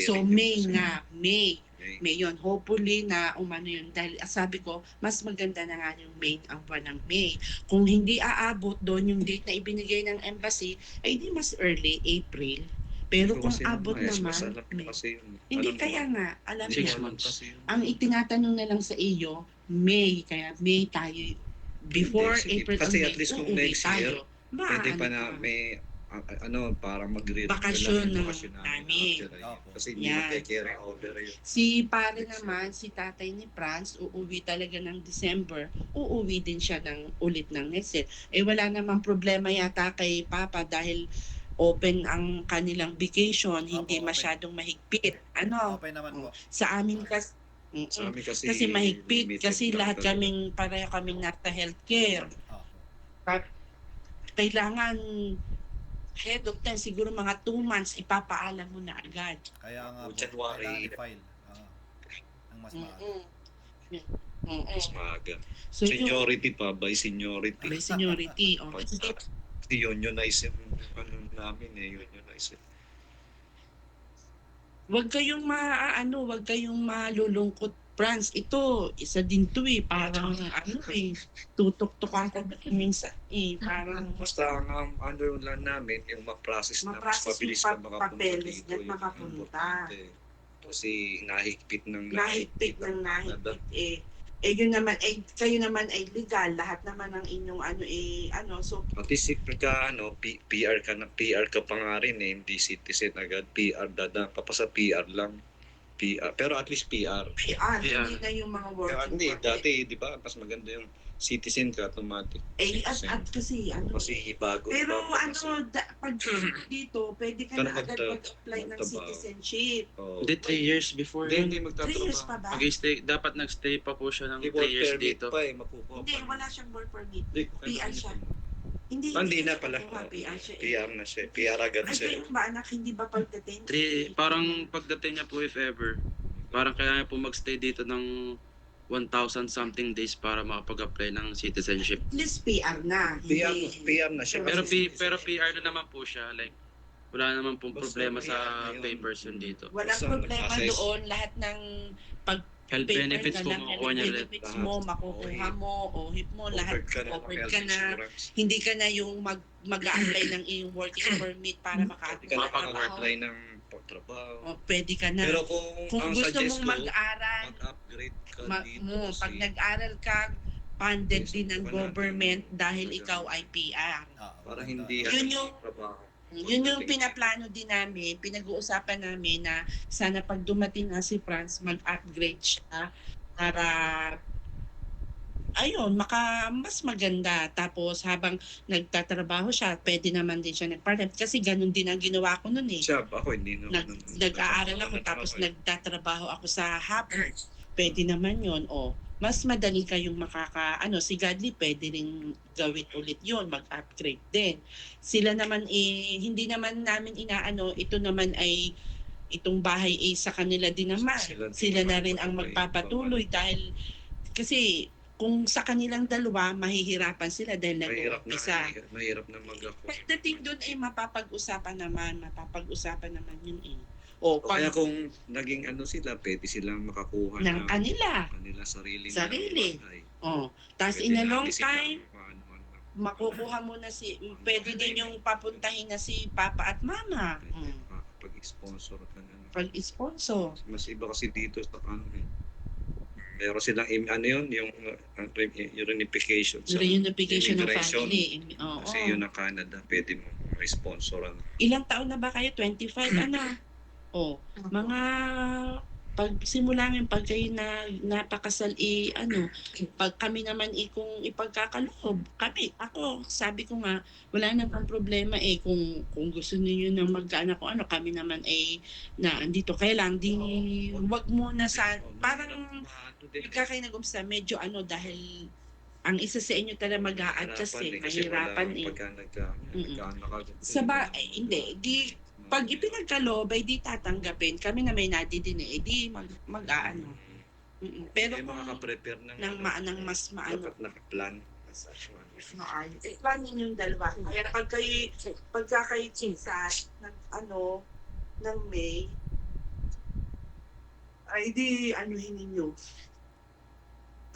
Speaker 1: So May yun, hopefully na yun dahil sabi ko mas maganda na nga yung May, ang buwan ng May. Kung hindi aabot doon yung date na ibinigay ng embassy ay di mas early April. Pero kung abot naman May. Hindi kaya nga alam
Speaker 4: 6
Speaker 1: niya
Speaker 4: months.
Speaker 1: ang itinatanong na lang sa iyo May, kaya May tayo before
Speaker 5: Hindi, sige.
Speaker 1: April
Speaker 5: Kasi
Speaker 1: and
Speaker 5: at least kung
Speaker 1: uuwi
Speaker 5: next year, pwede pa na
Speaker 1: pa.
Speaker 5: may para mag-read
Speaker 1: Bakasyon ng namin.
Speaker 5: kasi hindi
Speaker 1: Yan.
Speaker 5: mag-carry over yun.
Speaker 1: Si pare naman, si tatay ni Franz, uuwi talaga ng December. Uuwi din siya ulit ng next year. Wala namang problema yata kay Papa dahil open ang kanilang vacation, hindi
Speaker 3: open.
Speaker 1: masyadong mahigpit.
Speaker 3: Okay naman po.
Speaker 1: Sa amin
Speaker 5: Sa amin kasi
Speaker 1: mahigpit
Speaker 5: limited
Speaker 1: kasi
Speaker 5: lang
Speaker 1: lahat
Speaker 5: talaga.
Speaker 1: pareho kaming nasa healthcare.
Speaker 3: Opo.
Speaker 1: Kailangan head of time, siguro mga 2 months, ipapaalam mo na agad.
Speaker 3: Kaya nga po,
Speaker 5: January.
Speaker 3: kailangan i-file. Ang mas maaga.
Speaker 5: Mas maaga.
Speaker 1: So yung
Speaker 5: Seniority pa, by seniority.
Speaker 1: may seniority.
Speaker 5: Kasi unionize yung namin unionize.
Speaker 1: wag kayong maaano, wag kayong malulungkot, Franz. Ito, isa din 'to, eh, parang ano, eh, tutok-tokan ko minsan, eh, parang
Speaker 5: Basta ang ano lang namin, yung ma-process na mas
Speaker 1: ma-process
Speaker 5: mabilis
Speaker 1: yung
Speaker 5: na makapunta
Speaker 1: papeles
Speaker 5: dito,
Speaker 1: at
Speaker 5: yun ang
Speaker 1: makapunta.
Speaker 5: importante. Kasi nahigpit ng
Speaker 1: Nahigpit ng nahigpit, eh. Eh, yun naman, eh, kayo naman ay legal, lahat naman ng inyong ano, eh, ano, so
Speaker 5: Pati si pagka ano, PR ka na, PR ka pa nga rin eh, hindi citizen agad, PR dadaan ka pa sa PR lang. PR, pero at least PR.
Speaker 1: PR,
Speaker 4: Yeah.
Speaker 1: hindi na yung mga
Speaker 5: Kaya
Speaker 1: working
Speaker 5: hindi,
Speaker 1: permit.
Speaker 5: dati di ba, mas maganda yung citizen ka, automatic.
Speaker 1: Eh, at kasi, ano,
Speaker 5: Kasi bago.
Speaker 1: pero
Speaker 5: bago
Speaker 1: ano, pag dito, pwede ka na
Speaker 5: Kaya
Speaker 1: agad mag-apply ng
Speaker 5: magtrabaho.
Speaker 1: citizenship.
Speaker 5: Oh.
Speaker 4: Hindi, 3 years before
Speaker 5: Hindi
Speaker 4: yun.
Speaker 1: 3 years pa
Speaker 5: magtatrabaho.
Speaker 1: ba?
Speaker 4: Mag-stay, dapat nag-stay pa po siya ng
Speaker 5: Hindi
Speaker 4: 3
Speaker 5: work
Speaker 4: years
Speaker 5: permit
Speaker 4: dito.
Speaker 5: pa eh, makukuha
Speaker 1: Hindi,
Speaker 5: pa.
Speaker 1: wala siyang work permit.
Speaker 5: Hindi,
Speaker 1: PR siya. Hindi,
Speaker 5: Hindi na
Speaker 1: siya
Speaker 5: pala.
Speaker 1: kukuha, PR siya. Eh.
Speaker 5: PR na siya. PR agad
Speaker 1: Ay,
Speaker 5: siya.
Speaker 1: kayo ba anak, hindi ba pagdating?
Speaker 4: Parang pagdating niya po, if ever, parang kailangan po magstay dito ng 1,000 something days para makapag-apply ng citizenship.
Speaker 1: At least PR na.
Speaker 5: PR,
Speaker 1: Hindi,
Speaker 5: PR na siya.
Speaker 4: Pero
Speaker 5: Kasi-
Speaker 4: pero PR na naman po siya, like wala naman pong
Speaker 5: Basta
Speaker 4: problema sa
Speaker 5: PR na yun.
Speaker 4: papers yun dito.
Speaker 1: walang
Speaker 5: Basta
Speaker 1: problema
Speaker 5: nag-assess.
Speaker 1: doon. Lahat ng
Speaker 4: Health
Speaker 1: paper
Speaker 4: benefits
Speaker 1: ka
Speaker 4: po
Speaker 1: lang,
Speaker 4: makukuha niya
Speaker 1: health
Speaker 4: ulit.
Speaker 1: benefits mo, makukuha mo, OHIP mo, lahat
Speaker 5: Offered
Speaker 1: offered ka na.
Speaker 5: insurance.
Speaker 1: Hindi ka na yung mag-a-apply ng iyong working permit para
Speaker 5: Pwede ka na
Speaker 1: makapag-trabaho.
Speaker 5: mag-apply ng pagtrabaho.
Speaker 1: O, pwede ka na.
Speaker 5: Pero
Speaker 1: Kung
Speaker 5: ang
Speaker 1: gusto
Speaker 5: suggest
Speaker 1: mong
Speaker 5: ko,
Speaker 1: mag-aral,
Speaker 5: mag-upgrade ka dito
Speaker 1: pag
Speaker 5: kasi
Speaker 1: nag-aral ka, funded
Speaker 5: Yes,
Speaker 1: din ng
Speaker 5: wala
Speaker 1: government
Speaker 5: din.
Speaker 1: dahil
Speaker 5: Wala.
Speaker 1: ikaw ay PR.
Speaker 5: para hindi
Speaker 1: Yun yung-
Speaker 5: trabaho.
Speaker 1: Yun yung pinaplano din namin, pinag-uusapan namin na sana pag dumating na si Franz, mag-upgrade siya para ayun, mas maganda. Tapos habang nagtatrabaho siya, pwede naman din siya nag-part-time. Kasi ganun din ang ginawa ko nun eh.
Speaker 5: Siya, ako hindi naman.
Speaker 1: Nag-aaral ako tapos nagtatrabaho ako sa hapon. Pwede naman yon. O, mas madali kayong si Godly pwede rin gawin ulit yon, mag-upgrade din. Sila naman hindi naman namin ito naman ay itong bahay sa kanila din naman. Sila na rin ang magpapatuloy dahil kasi kung sa kanilang dalawa, mahihirapan sila dahil nag-umpisa.
Speaker 5: Mahirap na mag-ako.
Speaker 1: Pagdating doon ay mapapag-usapan naman yun eh. O,
Speaker 5: Kaya kung naging sila, pwede silang makakuha
Speaker 1: ng kanila.
Speaker 5: sarili.
Speaker 1: Sarili.
Speaker 5: Na bahay.
Speaker 1: Tapos
Speaker 5: Pwede
Speaker 1: in a
Speaker 5: na
Speaker 1: long
Speaker 5: isip
Speaker 1: time,
Speaker 5: na ano.
Speaker 1: makukuha mo na pwede din yung papuntahin na si Papa at Mama.
Speaker 5: Pwede makapag-sponsor ka na.
Speaker 1: Pag-sponsor.
Speaker 5: Mas iba kasi dito sa meron silang yung reunification.
Speaker 1: Reunification ng
Speaker 5: immigration.
Speaker 1: family. Oo.
Speaker 5: Kasi yun ang Canada, pwede mo sponsoran.
Speaker 1: Ilang taon na ba kayo? 25 mga pag kayo na napakasal pag kami naman kung ipagkakaloob kami, ako sabi ko nga wala namang problema kung gusto niyo na mag-anak ko kami naman na andito kaya lang wag mo na parang kayo nag-umsa medyo dahil ang isa sa inyo talaga mag-a-add kasi mahirapan
Speaker 5: Pagka nagkaanak
Speaker 1: hindi pag ipinagkaloob ay di tatanggapin. Kami na may nadidin di mag-aano. Pero kung
Speaker 5: makaka-prepare
Speaker 1: ng mas maano.
Speaker 5: dapat naka-plan.
Speaker 1: Plan ninyong dalawa. Kaya pagka kayo chisas ng May, ay di ninyo.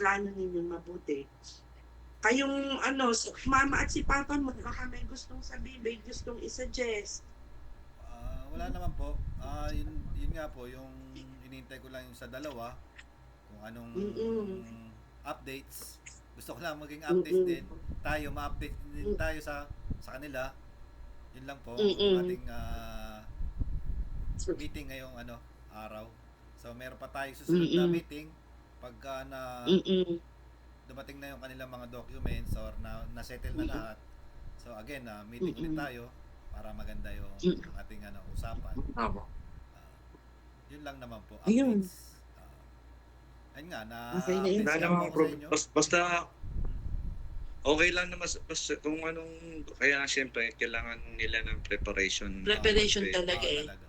Speaker 1: Plano ninyong mabuti. Kayong si Mama at si Papa mo, baka may gustong sabihin, may gustong i-suggest.
Speaker 3: Wala naman po. Yun nga po, yung inintay ko lang yung sa dalawa, kung anong updates. Gusto ko lang maging updates din. Tayo, ma-update din tayo sa kanila. Yun lang po, ang ating meeting ngayong araw. So, meron pa tayo susunod na meeting pagka dumating na yung kanilang mga documents or na-settle na lahat. So, again, meeting ulit tayo para maganda yung ating usapan. Yun lang naman po.
Speaker 1: Ayun.
Speaker 3: Updates. Ayun nga,
Speaker 1: Okay na yun.
Speaker 5: Wala
Speaker 3: updates lang
Speaker 5: namang
Speaker 3: po ako sa inyo.
Speaker 5: basta okay lang naman basta kung kaya siyempre kailangan nila ng preparation.
Speaker 1: Preparation
Speaker 5: Okay.
Speaker 1: talaga
Speaker 3: Talaga.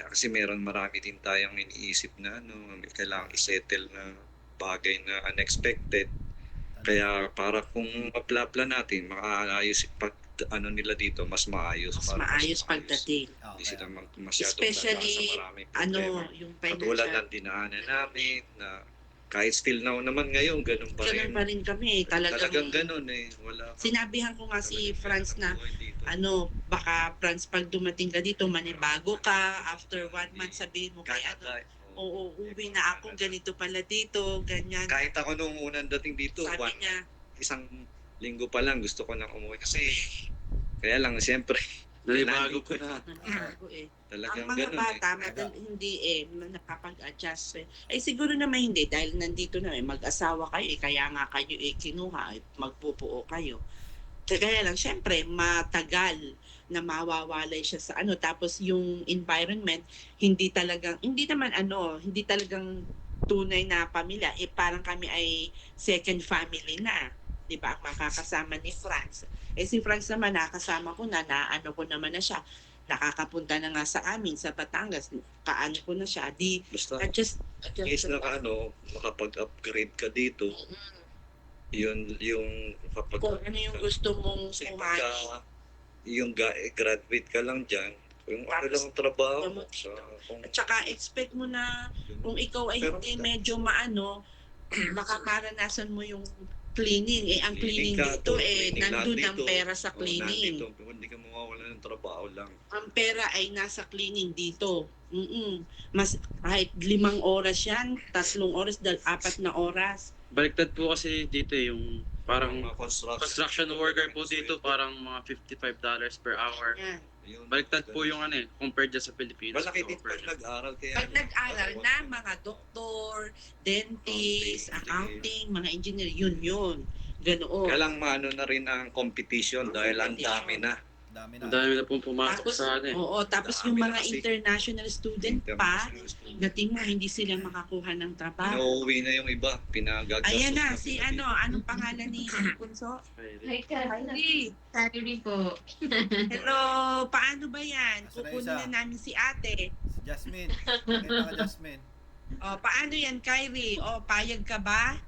Speaker 5: Kasi marami din tayong iniisip na may kailangan i-settle na bagay na unexpected. Kaya para kung maplapla natin, makaayos ano nila dito mas maayos.
Speaker 1: Mas
Speaker 5: para
Speaker 1: maayos pagdating.
Speaker 3: Okay.
Speaker 5: Hindi sila masyadong
Speaker 1: Especially,
Speaker 5: nasa maraming
Speaker 1: ano,
Speaker 5: problema.
Speaker 1: yung
Speaker 5: Katulad
Speaker 1: financial.
Speaker 5: ng dinaanan namin na kahit still now naman ngayon, ganun pa
Speaker 1: Ganun
Speaker 5: rin.
Speaker 1: pa rin kami.
Speaker 5: Talagang ganun eh. Wala
Speaker 1: Sinabihan ko nga si
Speaker 5: talagang
Speaker 1: Franz na,
Speaker 5: buhay dito.
Speaker 1: baka Franz, pag dumating ka dito, manibago ka. After 1 month, sabihin mo kay oo, uwi na ako, ganito pala dito, ganyan.
Speaker 5: Kahit ako nung unang dating dito,
Speaker 1: Sabi niya,
Speaker 5: isang linggo pa lang gusto ko nang umuwi kasi kaya lang siyempre
Speaker 4: Nalibago ko na.
Speaker 1: nanibago eh.
Speaker 5: talagang
Speaker 1: Ang mga
Speaker 5: ganun
Speaker 1: bata,
Speaker 5: eh.
Speaker 1: hindi nakapag-adjust. Siguro naman hindi, dahil nandito na mag-asawa kayo, kaya nga kayo kinuha, magpupuo kayo. Kaya lang, syempre, matagal na mawawalay siya sa tapos yung environment, hindi talagang tunay na pamilya. Parang kami ay second family na. Di ba? Ang makakasama ni Franz. Si Franz naman, nakasama ko na ko naman na siya. Nakakapunta na nga sa amin, sa Batangas. Kaano ko na siya.
Speaker 5: Basta
Speaker 1: Adjust
Speaker 5: case na makapag-upgrade ka dito, yun yung kapag
Speaker 1: kung ano yung gusto mong
Speaker 5: kasi
Speaker 1: kumain.
Speaker 5: pagka yung graduate ka lang dyan, yung ano
Speaker 1: Tapos,
Speaker 5: lang ang trabaho
Speaker 1: gamot
Speaker 5: sa kung
Speaker 1: At saka expect mo na kung ikaw ay
Speaker 5: Pero-
Speaker 1: hindi medyo makakaranasan mo yung cleaning. Ang cleaning
Speaker 5: ka,
Speaker 1: dito,
Speaker 5: cleaning lahat
Speaker 1: nandun ang
Speaker 5: dito.
Speaker 1: pera sa cleaning.
Speaker 5: Nandito, hindi ka mawawala ng trabaho lang.
Speaker 1: Ang pera ay nasa cleaning dito. Mas kahit 5 oras yan, 3 oras, 4 na oras.
Speaker 4: Baliktad po kasi dito yung parang
Speaker 5: Mga
Speaker 4: construction worker po dito parang mga $55 per hour.
Speaker 1: Yan.
Speaker 5: Yun,
Speaker 4: Baliktad po yung compared dyan sa Pilipinas.
Speaker 5: malaki din pag
Speaker 4: Compared.
Speaker 5: nag-aral kaya
Speaker 1: Pag nag-aral na, mga doktor, dentist, accounting, mga engineer, yun. Ganoon.
Speaker 5: kaya lang maano na rin ang competition dahil ang dami na.
Speaker 3: Dami na.
Speaker 4: Ang dami na pong pumasok
Speaker 1: Tapos,
Speaker 4: sa
Speaker 1: tapos
Speaker 5: Dami
Speaker 1: yung
Speaker 5: na
Speaker 1: mga
Speaker 5: kasi.
Speaker 1: international student pa, dating mo, hindi sila makakuha ng trabaho.
Speaker 5: Inuuwi na yung iba, pinagagastos.
Speaker 1: Ayan na, si anong pangalan ni Punso?
Speaker 2: Hi,
Speaker 1: Kylie.
Speaker 2: Sorry po.
Speaker 1: Hello, paano ba yan?
Speaker 3: Asa na
Speaker 1: Kukunin
Speaker 3: isa?
Speaker 1: na namin si ate.
Speaker 3: Si Jasmine. Ito ka, Jasmine.
Speaker 1: Paano yan, Kylie? Payag ka ba?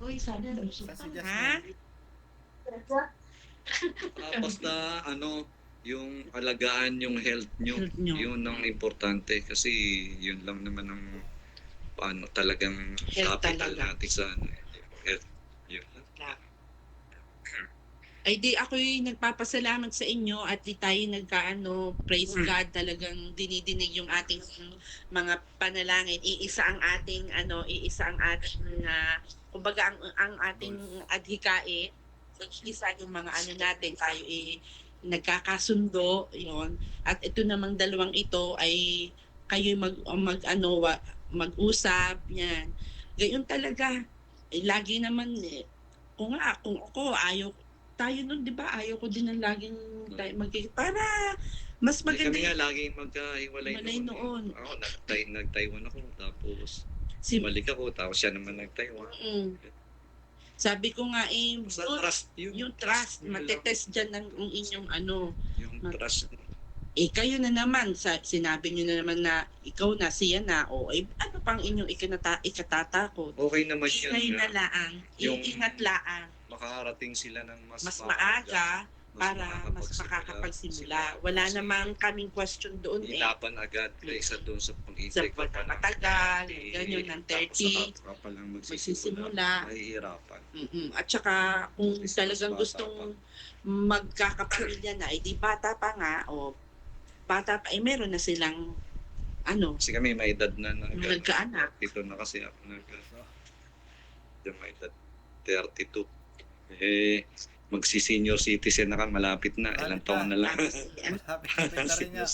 Speaker 2: Uy, sana.
Speaker 3: Saan si
Speaker 1: Ha?
Speaker 3: Jasmine?
Speaker 5: Tapos na yung alagaan yung health nyo.
Speaker 1: Health nyo.
Speaker 5: Yun ang importante kasi yun lang naman ang talagang
Speaker 1: Health
Speaker 5: capital
Speaker 1: talaga.
Speaker 5: natin sa health. Yun lang.
Speaker 1: Ay di ako'y nagpapasalamat sa inyo at di tayo praise God, talagang dinidinig yung ating mga panalangin. Iisa ang ating kumbaga ang ating adhikain. Isa yung mga natin, tayo nagkakasundo, yun. At ito namang dalawang ito ay kayo mag-usap, yan. Gayon talaga. Lagi naman, kung ako, ayaw, tayo nun, di ba? Ayaw ko din ng laging para mas
Speaker 5: Kami
Speaker 1: maganda.
Speaker 5: nga laging magkahiwalay
Speaker 1: Hiwalay noon.
Speaker 5: Ako, nag-Taiwan ako, tapos
Speaker 1: Si,
Speaker 5: balik ako, tapos siya naman nag-Taiwan.
Speaker 1: sabi ko nga
Speaker 5: Basta
Speaker 1: good,
Speaker 5: trust yun.
Speaker 1: yung trust,
Speaker 5: Yun lang.
Speaker 1: matetest dyan ng inyong
Speaker 5: Yung trust.
Speaker 1: kayo na naman, sinabi nyo na naman na ikaw na, siya na, ano pang inyong ikatatakot?
Speaker 5: Okay naman yun.
Speaker 1: Ingay na laang,
Speaker 5: Yung-
Speaker 1: iingat laang,
Speaker 5: Makakarating sila ng mas
Speaker 1: maaga para mas makakapagsimula. Wala namang kaming question doon
Speaker 5: Ilaban agad kaysa doon sa
Speaker 1: sa
Speaker 5: pag-intake ka pa ng
Speaker 1: matagal, ganyan ng 30,
Speaker 5: tapos saka pa lang
Speaker 1: magsisimula.
Speaker 5: mahihirapan.
Speaker 1: At saka kung
Speaker 5: Mas
Speaker 1: talagang
Speaker 5: bata
Speaker 1: gustong magkakapamilya na, di bata pa nga, meron na silang
Speaker 5: Kasi kami may edad na
Speaker 1: nagkaanak.
Speaker 5: Ito na kasi ako may edad 32. Magsi-senior citizen na ka, malapit na. Ilang taon na lang.
Speaker 3: Malapit na rin niya.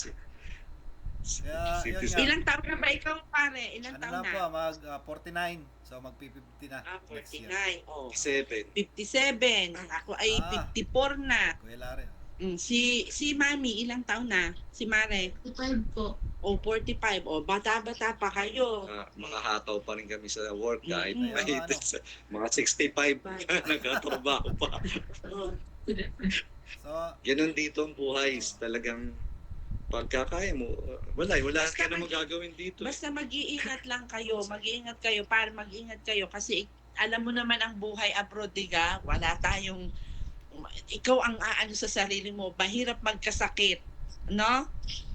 Speaker 3: Kaya, yun nga.
Speaker 1: Ilang taon na ba ikaw, pare? Ilang
Speaker 3: Ano
Speaker 1: taon
Speaker 3: lang po,
Speaker 1: na?
Speaker 3: mag-49. So, mag-50 na next year.
Speaker 1: 49.
Speaker 5: 7.
Speaker 1: 57. Ako ay 54 na.
Speaker 3: Kuya Larry.
Speaker 1: Si Mami, ilang taon na? Si Mare?
Speaker 2: 5 po.
Speaker 1: 45. Bata-bata pa kayo.
Speaker 5: Mga hataw pa rin kami sa work kahit
Speaker 1: Mm.
Speaker 5: may mga 65 nagkatrabaho pa.
Speaker 3: So,
Speaker 5: Ganun dito ang buhay. Talagang pagkakaya mo, wala
Speaker 1: Basta
Speaker 5: ka na magagawin dito.
Speaker 1: Basta mag-iingat lang kayo. Mag-iingat kayo kasi alam mo naman ang buhay abroad, diga? ikaw ang aano sa sarili mo, mahirap magkasakit, no?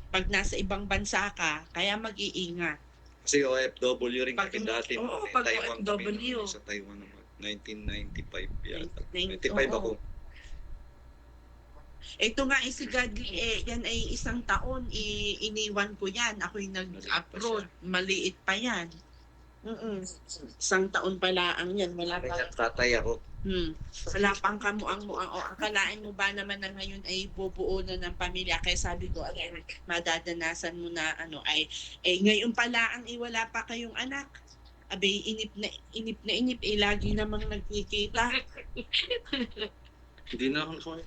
Speaker 1: Pag nasa ibang bansa ka, kaya mag-iingat.
Speaker 5: Kasi OFW rin
Speaker 1: Pag-
Speaker 5: kami dati.
Speaker 1: oo,
Speaker 5: May
Speaker 1: pag
Speaker 5: Taiwan kami
Speaker 1: OFW.
Speaker 5: noon, sa Taiwan naman. 1995 yata.
Speaker 1: 95
Speaker 5: 95 ako.
Speaker 1: Ito nga si Godly, yan ay 1 taon, iniwan ko yan. Ako'y nag-abroad, maliit pa yan. 1 taon pala ang yan, wala pa.
Speaker 5: Kaya tatay ako.
Speaker 1: Wala pang kamuang-muang. O, akalain mo ba naman na ngayon ay bubuo na ng pamilya? Kaya sabi ko, ay, madadanasan mo na ngayon pala ang iwala pa kayong anak. Abay, inip na inip, lagi namang nagkikita.
Speaker 4: Hindi na ako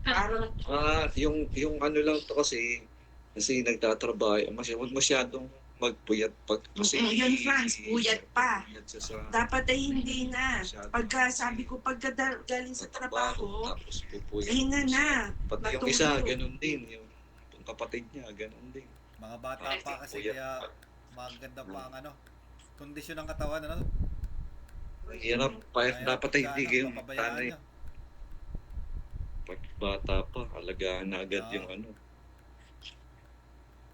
Speaker 1: Parang,
Speaker 5: Yung ano lang to kasi nagtatrabaho, masyadong magpuyat kasi
Speaker 1: yun, Franz, puyat pa.
Speaker 5: puyat siya sa
Speaker 1: Dapat ay hindi na.
Speaker 5: masyado.
Speaker 1: Pagka sabi ko, galing sa trabaho,
Speaker 5: tapos pupuyat.
Speaker 1: hinga na.
Speaker 5: Pati yung
Speaker 1: matulog.
Speaker 5: isa, ganun din. Yung kapatid niya, ganun din.
Speaker 3: Mga bata pa kasi
Speaker 5: Puyat.
Speaker 3: kaya maganda pa ang kondisyon ng katawan,
Speaker 5: Hirap,
Speaker 3: Kaya
Speaker 5: dapat ay hindi
Speaker 3: pagka,
Speaker 5: kayong
Speaker 3: papabayaan
Speaker 5: tanay.
Speaker 3: nyo.
Speaker 5: Pag bata pa, alagaan na agad
Speaker 3: Oo.
Speaker 5: yung ano.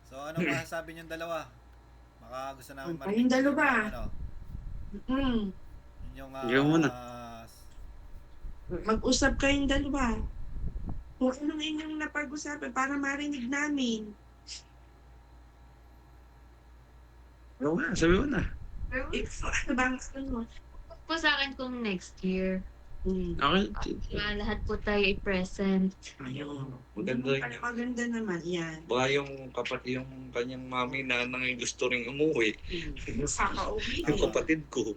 Speaker 3: So ano masasabi niyong dalawa? Baka gusto namin
Speaker 1: Ang kayong dalawa.
Speaker 3: Yun yung
Speaker 4: Ikaw muna.
Speaker 1: Mag-usap kayong dalawa. Kung anong inyong napag-usapan para marinig namin.
Speaker 4: Oo nga, sabi mo na.
Speaker 1: Ano bang ano?
Speaker 2: Po sa akin kung next year,
Speaker 4: Okay.
Speaker 2: lahat po tayo i-present.
Speaker 1: Ayun.
Speaker 5: Maganda yun.
Speaker 1: Maganda naman yan.
Speaker 5: Baka yung yung kanyang mami na gusto rin umuwi.
Speaker 1: Makakauwi.
Speaker 5: Yung kapatid ko,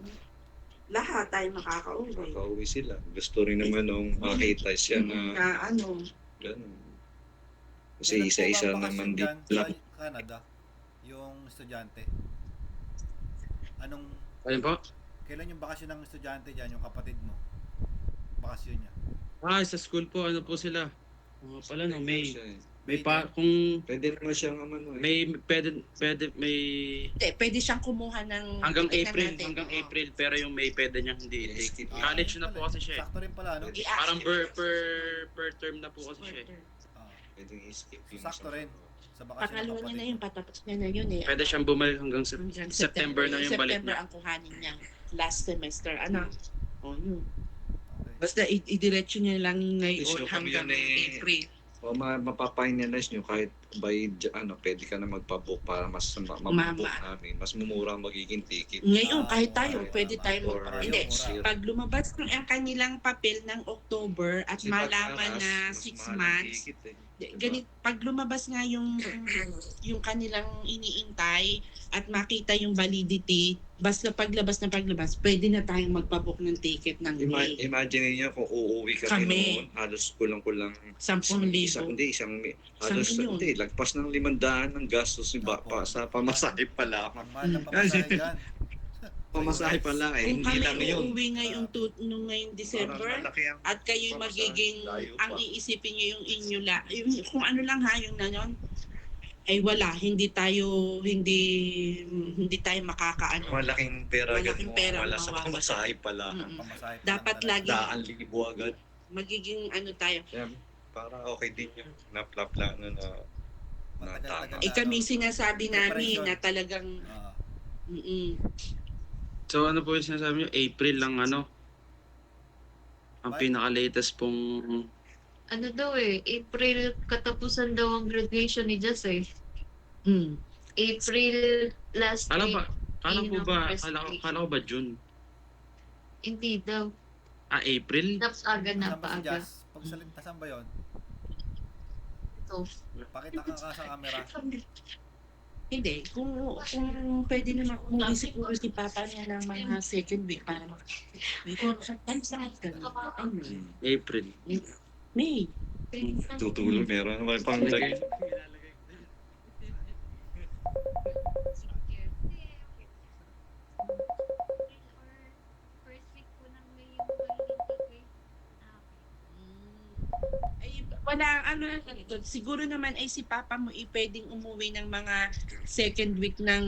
Speaker 1: Lahat tayo makakauwi.
Speaker 5: makauwi sila. Gusto rin naman nung makita siya na
Speaker 1: Na ano,
Speaker 5: gano'n.
Speaker 3: Kailan
Speaker 5: Kasi
Speaker 3: po
Speaker 5: isa-isa
Speaker 3: ba ang
Speaker 5: naman
Speaker 3: bakasyon
Speaker 5: din
Speaker 3: dyan
Speaker 5: lang.
Speaker 3: sa Canada, yung estudyante.
Speaker 4: Ayun po.
Speaker 3: Kailan yung bakasyon ng estudyante dyan, yung kapatid mo? Bakasyon niya.
Speaker 4: Sa school po, ano po sila? Pala no, may
Speaker 5: Siya eh.
Speaker 4: kung
Speaker 5: Pwede naman siyang ano eh.
Speaker 4: may
Speaker 1: pwede siyang kumuha ng
Speaker 4: hanggang
Speaker 1: tingnan
Speaker 4: April,
Speaker 1: natin.
Speaker 4: April, pero yung May pwede niyang hindi i-take. College na po kasi siya eh.
Speaker 3: Sakto rin pala,
Speaker 4: Parang per term na po kasi siya eh.
Speaker 5: Pwede i-skip yung
Speaker 3: Sakto
Speaker 5: isang-
Speaker 3: rin. Sa bakasyon ng
Speaker 1: Pangalawa niya
Speaker 3: kapatid
Speaker 1: na yun,
Speaker 3: mo.
Speaker 1: patapos niya na yun eh.
Speaker 4: Pwede siyang bumalik hanggang
Speaker 1: Hanggang
Speaker 4: September na yung balik
Speaker 1: September
Speaker 4: niya.
Speaker 1: ang kuhanin niya. Last semester. Ano? O yun.
Speaker 3: Okay.
Speaker 1: Basta idiretso niya lang ngayon
Speaker 5: Issue kami
Speaker 1: hanggang
Speaker 5: yun eh.
Speaker 1: April.
Speaker 5: O mapapainalize nyo kahit by pwede ka na magpabook para mas mabook namin. Mas mumura ang magiging ticket.
Speaker 1: Ngayon, kahit
Speaker 3: oo,
Speaker 1: tayo,
Speaker 3: oo,
Speaker 1: pwede
Speaker 3: tama.
Speaker 1: tayo
Speaker 5: Or
Speaker 1: Hindi.
Speaker 3: next year.
Speaker 1: Pag lumabas ng ang kanilang papel ng October at
Speaker 5: Kasi
Speaker 1: malaman
Speaker 5: pagtaas,
Speaker 1: na
Speaker 5: mas
Speaker 1: 6
Speaker 5: mahal ang
Speaker 1: months,
Speaker 5: ticket eh.
Speaker 1: ganit pag lumabas nga yung kanilang iniintay at makita yung validity, basta paglabas, pwede na tayong magpabook ng ticket ng May.
Speaker 5: Imagine niyo kung uuwi kami
Speaker 1: Kami.
Speaker 5: noon, halos kulang-kulang
Speaker 1: 10,000.
Speaker 5: halos
Speaker 1: milyon.
Speaker 5: hindi, lagpas ng 500 ng gastos ni
Speaker 3: Opo.
Speaker 5: sa pamasahe pa lang.
Speaker 3: Ang mahal ng pamasahe dyan.
Speaker 5: Pamasahe pa lang eh,
Speaker 1: Kung
Speaker 5: hindi
Speaker 1: kami
Speaker 5: lang yun.
Speaker 1: uuwi ngayong nung ngayong December,
Speaker 5: Parang malaki ang
Speaker 1: at kayo'y
Speaker 5: pamasahe,
Speaker 1: magiging,
Speaker 5: layo
Speaker 1: ang
Speaker 5: pa.
Speaker 1: iisipin nyo yung inyo kung ano lang ha, yung nanon, ay wala, hindi tayo makakaano.
Speaker 5: malaking pera agad
Speaker 1: Malaking
Speaker 5: mo,
Speaker 1: pera
Speaker 5: wala
Speaker 1: ang
Speaker 5: sa
Speaker 1: mawawala.
Speaker 5: pamasahe pa lang.
Speaker 1: Mm-mm.
Speaker 3: Pamasahe pa
Speaker 1: Dapat
Speaker 3: lang talaga.
Speaker 1: lagi
Speaker 5: 100,000 agad.
Speaker 1: magiging ano tayo.
Speaker 5: Yan, para okay din yun. Na-plano na
Speaker 3: Matagal-tagal
Speaker 5: tama.
Speaker 3: na,
Speaker 1: Kami sinasabi namin
Speaker 3: preparation.
Speaker 1: na talagang
Speaker 3: Ah,
Speaker 4: So ano po yung sinasabi niyo? April lang ang
Speaker 3: Bye.
Speaker 4: pinaka-latest pong
Speaker 2: Ano daw April katapusan daw ang graduation ni Jess April last
Speaker 4: Kala
Speaker 2: week.
Speaker 4: ba? Kala
Speaker 2: Yun
Speaker 4: ko
Speaker 2: ang
Speaker 4: ba?
Speaker 2: first
Speaker 4: Kala
Speaker 2: week.
Speaker 4: ko ba June?
Speaker 2: Hindi daw.
Speaker 4: April?
Speaker 2: Tapos aga na
Speaker 3: Saan ba si
Speaker 2: paaga.
Speaker 3: Jazz? Pagsalita, saan ba yun?
Speaker 2: So,
Speaker 3: Pakita ka sa camera.
Speaker 1: hindi. Kung pwede naman umuwi siguro si Papa niya ng mga second week para sometimes lahat ganun. Ano,
Speaker 4: April.
Speaker 1: May.
Speaker 5: Tutulog, meron naman pang lagi.
Speaker 1: Ay, wala, siguro naman ay si Papa mo pwedeng umuwi ng mga second week ng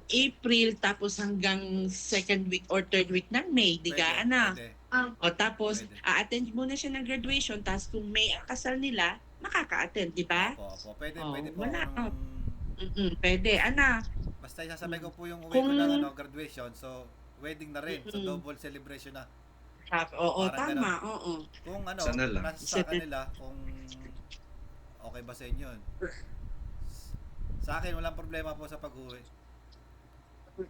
Speaker 1: April tapos hanggang second week or third week ng May, di ka,
Speaker 3: Pwede,
Speaker 1: ano?
Speaker 3: pwede.
Speaker 1: O tapos,
Speaker 3: Pwede.
Speaker 1: a-attend muna siya ng graduation, tapos kung may kasal nila, makaka-attend, di ba?
Speaker 3: Opo. Pwede,
Speaker 1: Oh,
Speaker 3: pwede po
Speaker 1: wala.
Speaker 3: ako
Speaker 1: Pwede, ana.
Speaker 3: basta isasabay ko po yung uwi ko
Speaker 1: Kung-
Speaker 3: ng graduation. So, wedding na rin. So,
Speaker 1: Mm-mm.
Speaker 3: double celebration na.
Speaker 1: Oo,
Speaker 3: Parang
Speaker 1: tama, oo.
Speaker 3: Kung
Speaker 5: Sana lang.
Speaker 3: nasa sa kanila, kung okay ba sa inyo yun. Sa akin, walang problema po sa pag-uwi.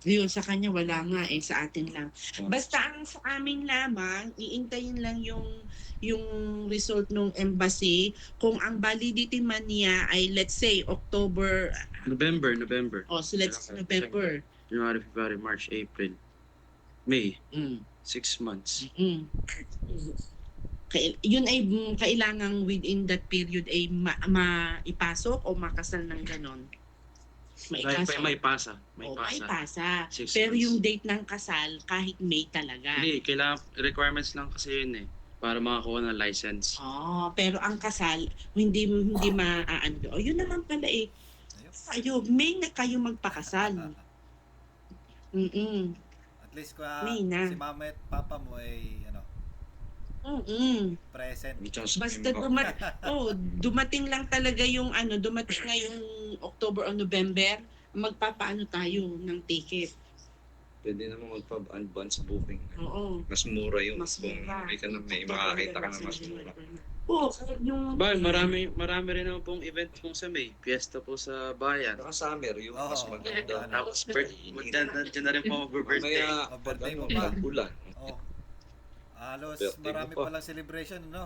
Speaker 1: Yun, sa kanya wala nga sa atin lang. Basta ang sa amin lamang, iintayin lang yung result ng embassy. Kung ang validity man niya ay let's say October,
Speaker 4: November.
Speaker 1: so let's say November.
Speaker 4: January, February, March, April, May.
Speaker 1: Mm.
Speaker 4: 6 months.
Speaker 1: Mm. Yun ay kailangang within that period ay maipasok o makasal ng ganon.
Speaker 4: May
Speaker 1: Maipasok.
Speaker 4: pasa.
Speaker 1: May pasa.
Speaker 4: 6
Speaker 1: Pero
Speaker 4: months.
Speaker 1: yung date ng kasal, kahit May talaga.
Speaker 4: Hindi, kailangan, requirements lang kasi yun eh. Para makakuha ng license.
Speaker 1: Pero ang kasal, hindi maaano. O yun naman pala eh. Kayo, May na kayo magpakasal. Mm-mm.
Speaker 3: At least
Speaker 1: May na.
Speaker 3: si mama at papa mo ay
Speaker 1: Mm-mm.
Speaker 3: present.
Speaker 1: Basta dumating lang talaga yung dumating na yung October o November, magpapaano tayo ng ticket.
Speaker 5: Pwede naman magpa-advance booking.
Speaker 1: Oo.
Speaker 5: Mas mura yun.
Speaker 1: Mas
Speaker 5: Kung
Speaker 1: mura.
Speaker 5: may makakita ka na mas mura.
Speaker 1: Oo, yung
Speaker 4: Marami rin naman pong event kung sa May. Fiesta po sa bayan.
Speaker 5: Saka summer, yung
Speaker 3: Oo.
Speaker 5: mas maganda.
Speaker 4: Tapos dyan na rin po mag-birthday.
Speaker 5: Mamaya,
Speaker 3: Oh,
Speaker 5: pag
Speaker 3: birthday mo
Speaker 5: ano,
Speaker 3: pa.
Speaker 5: pag-ulan.
Speaker 3: Oh. Halos
Speaker 5: Birthday
Speaker 3: marami
Speaker 5: mo pa.
Speaker 3: palang celebration, no?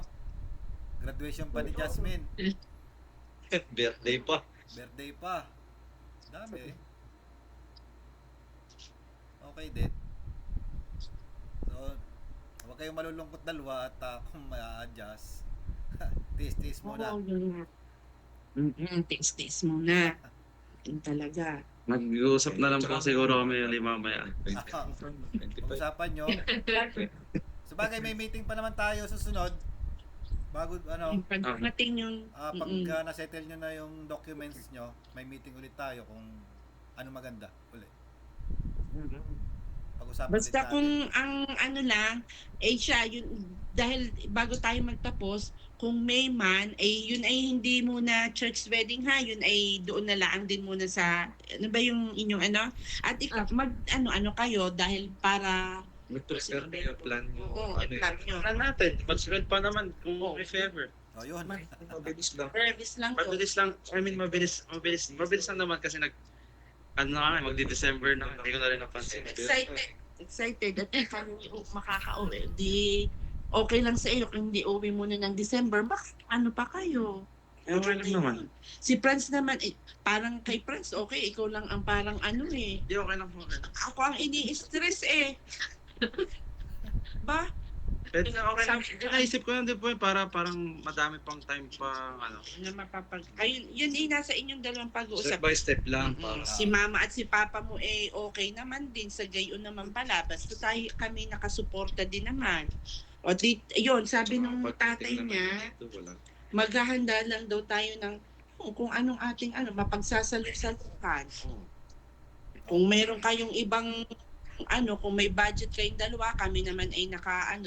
Speaker 3: Graduation pa ni Jasmine.
Speaker 5: Birthday pa.
Speaker 3: Birthday pa. Dami eh. Okay din. So, huwag kayong malulungkot dalawa at kung ma-adjust, tiis-tiis muna.
Speaker 1: Oo, yun. Tiis-tiis muna. Yun talaga.
Speaker 4: Mag-uusap na lang po siguro kami ulit mamaya.
Speaker 5: 25.
Speaker 3: Pag-usapan nyo. Sabagay, may meeting pa naman tayo susunod. Bago,
Speaker 1: Yung pagdating yung...
Speaker 3: pag nasettle nyo na yung documents nyo, may meeting ulit tayo kung ano maganda ulit. Pag-usapan
Speaker 1: Basta
Speaker 3: ulit
Speaker 1: kung
Speaker 3: natin.
Speaker 1: ang lang, siya, yun, dahil bago tayo magtapos, kung May man, yun ay hindi muna church wedding ha, yun ay doon na lang din muna sa, ano ba yung inyong at mag kayo dahil para,
Speaker 5: Mag-prepare kayo, plan mo.
Speaker 1: plan nyo.
Speaker 4: Ano natin? Mag-spread pa naman kung if ever.
Speaker 3: Oh, yun.
Speaker 5: Mabilis lang.
Speaker 1: Service lang to.
Speaker 4: Mabilis lang. Mabilis lang naman kasi magdi-December na. Hindi ko na rin napansin.
Speaker 1: Excited at kami makakauwi. Di, okay lang sa iyo kung hindi uwi muna ng December, bakit ano pa kayo?
Speaker 4: Okay lang naman.
Speaker 1: Si Franz naman, parang kay Franz, okay, ikaw lang ang parang
Speaker 4: Hindi, okay lang po.
Speaker 1: Ako ang ini-stress Ba?
Speaker 4: Pwede na okay lang. Naisip ko lang din po yun para parang madami pang time pa
Speaker 1: Ayun, yun nasa inyong dalawang pag-uusap.
Speaker 5: Step by step lang.
Speaker 1: Mm-mm.
Speaker 5: Para
Speaker 1: Si mama at si papa mo okay naman din, sa gayon naman pala. Basta kami nakasuporta din naman. O yun, sabi ng tatay niya, maghahanda lang daw tayo ng kung anong ating mapagsasalusalukan. Kung meron kayong ibang kung may budget kayong dalawa, kami naman ay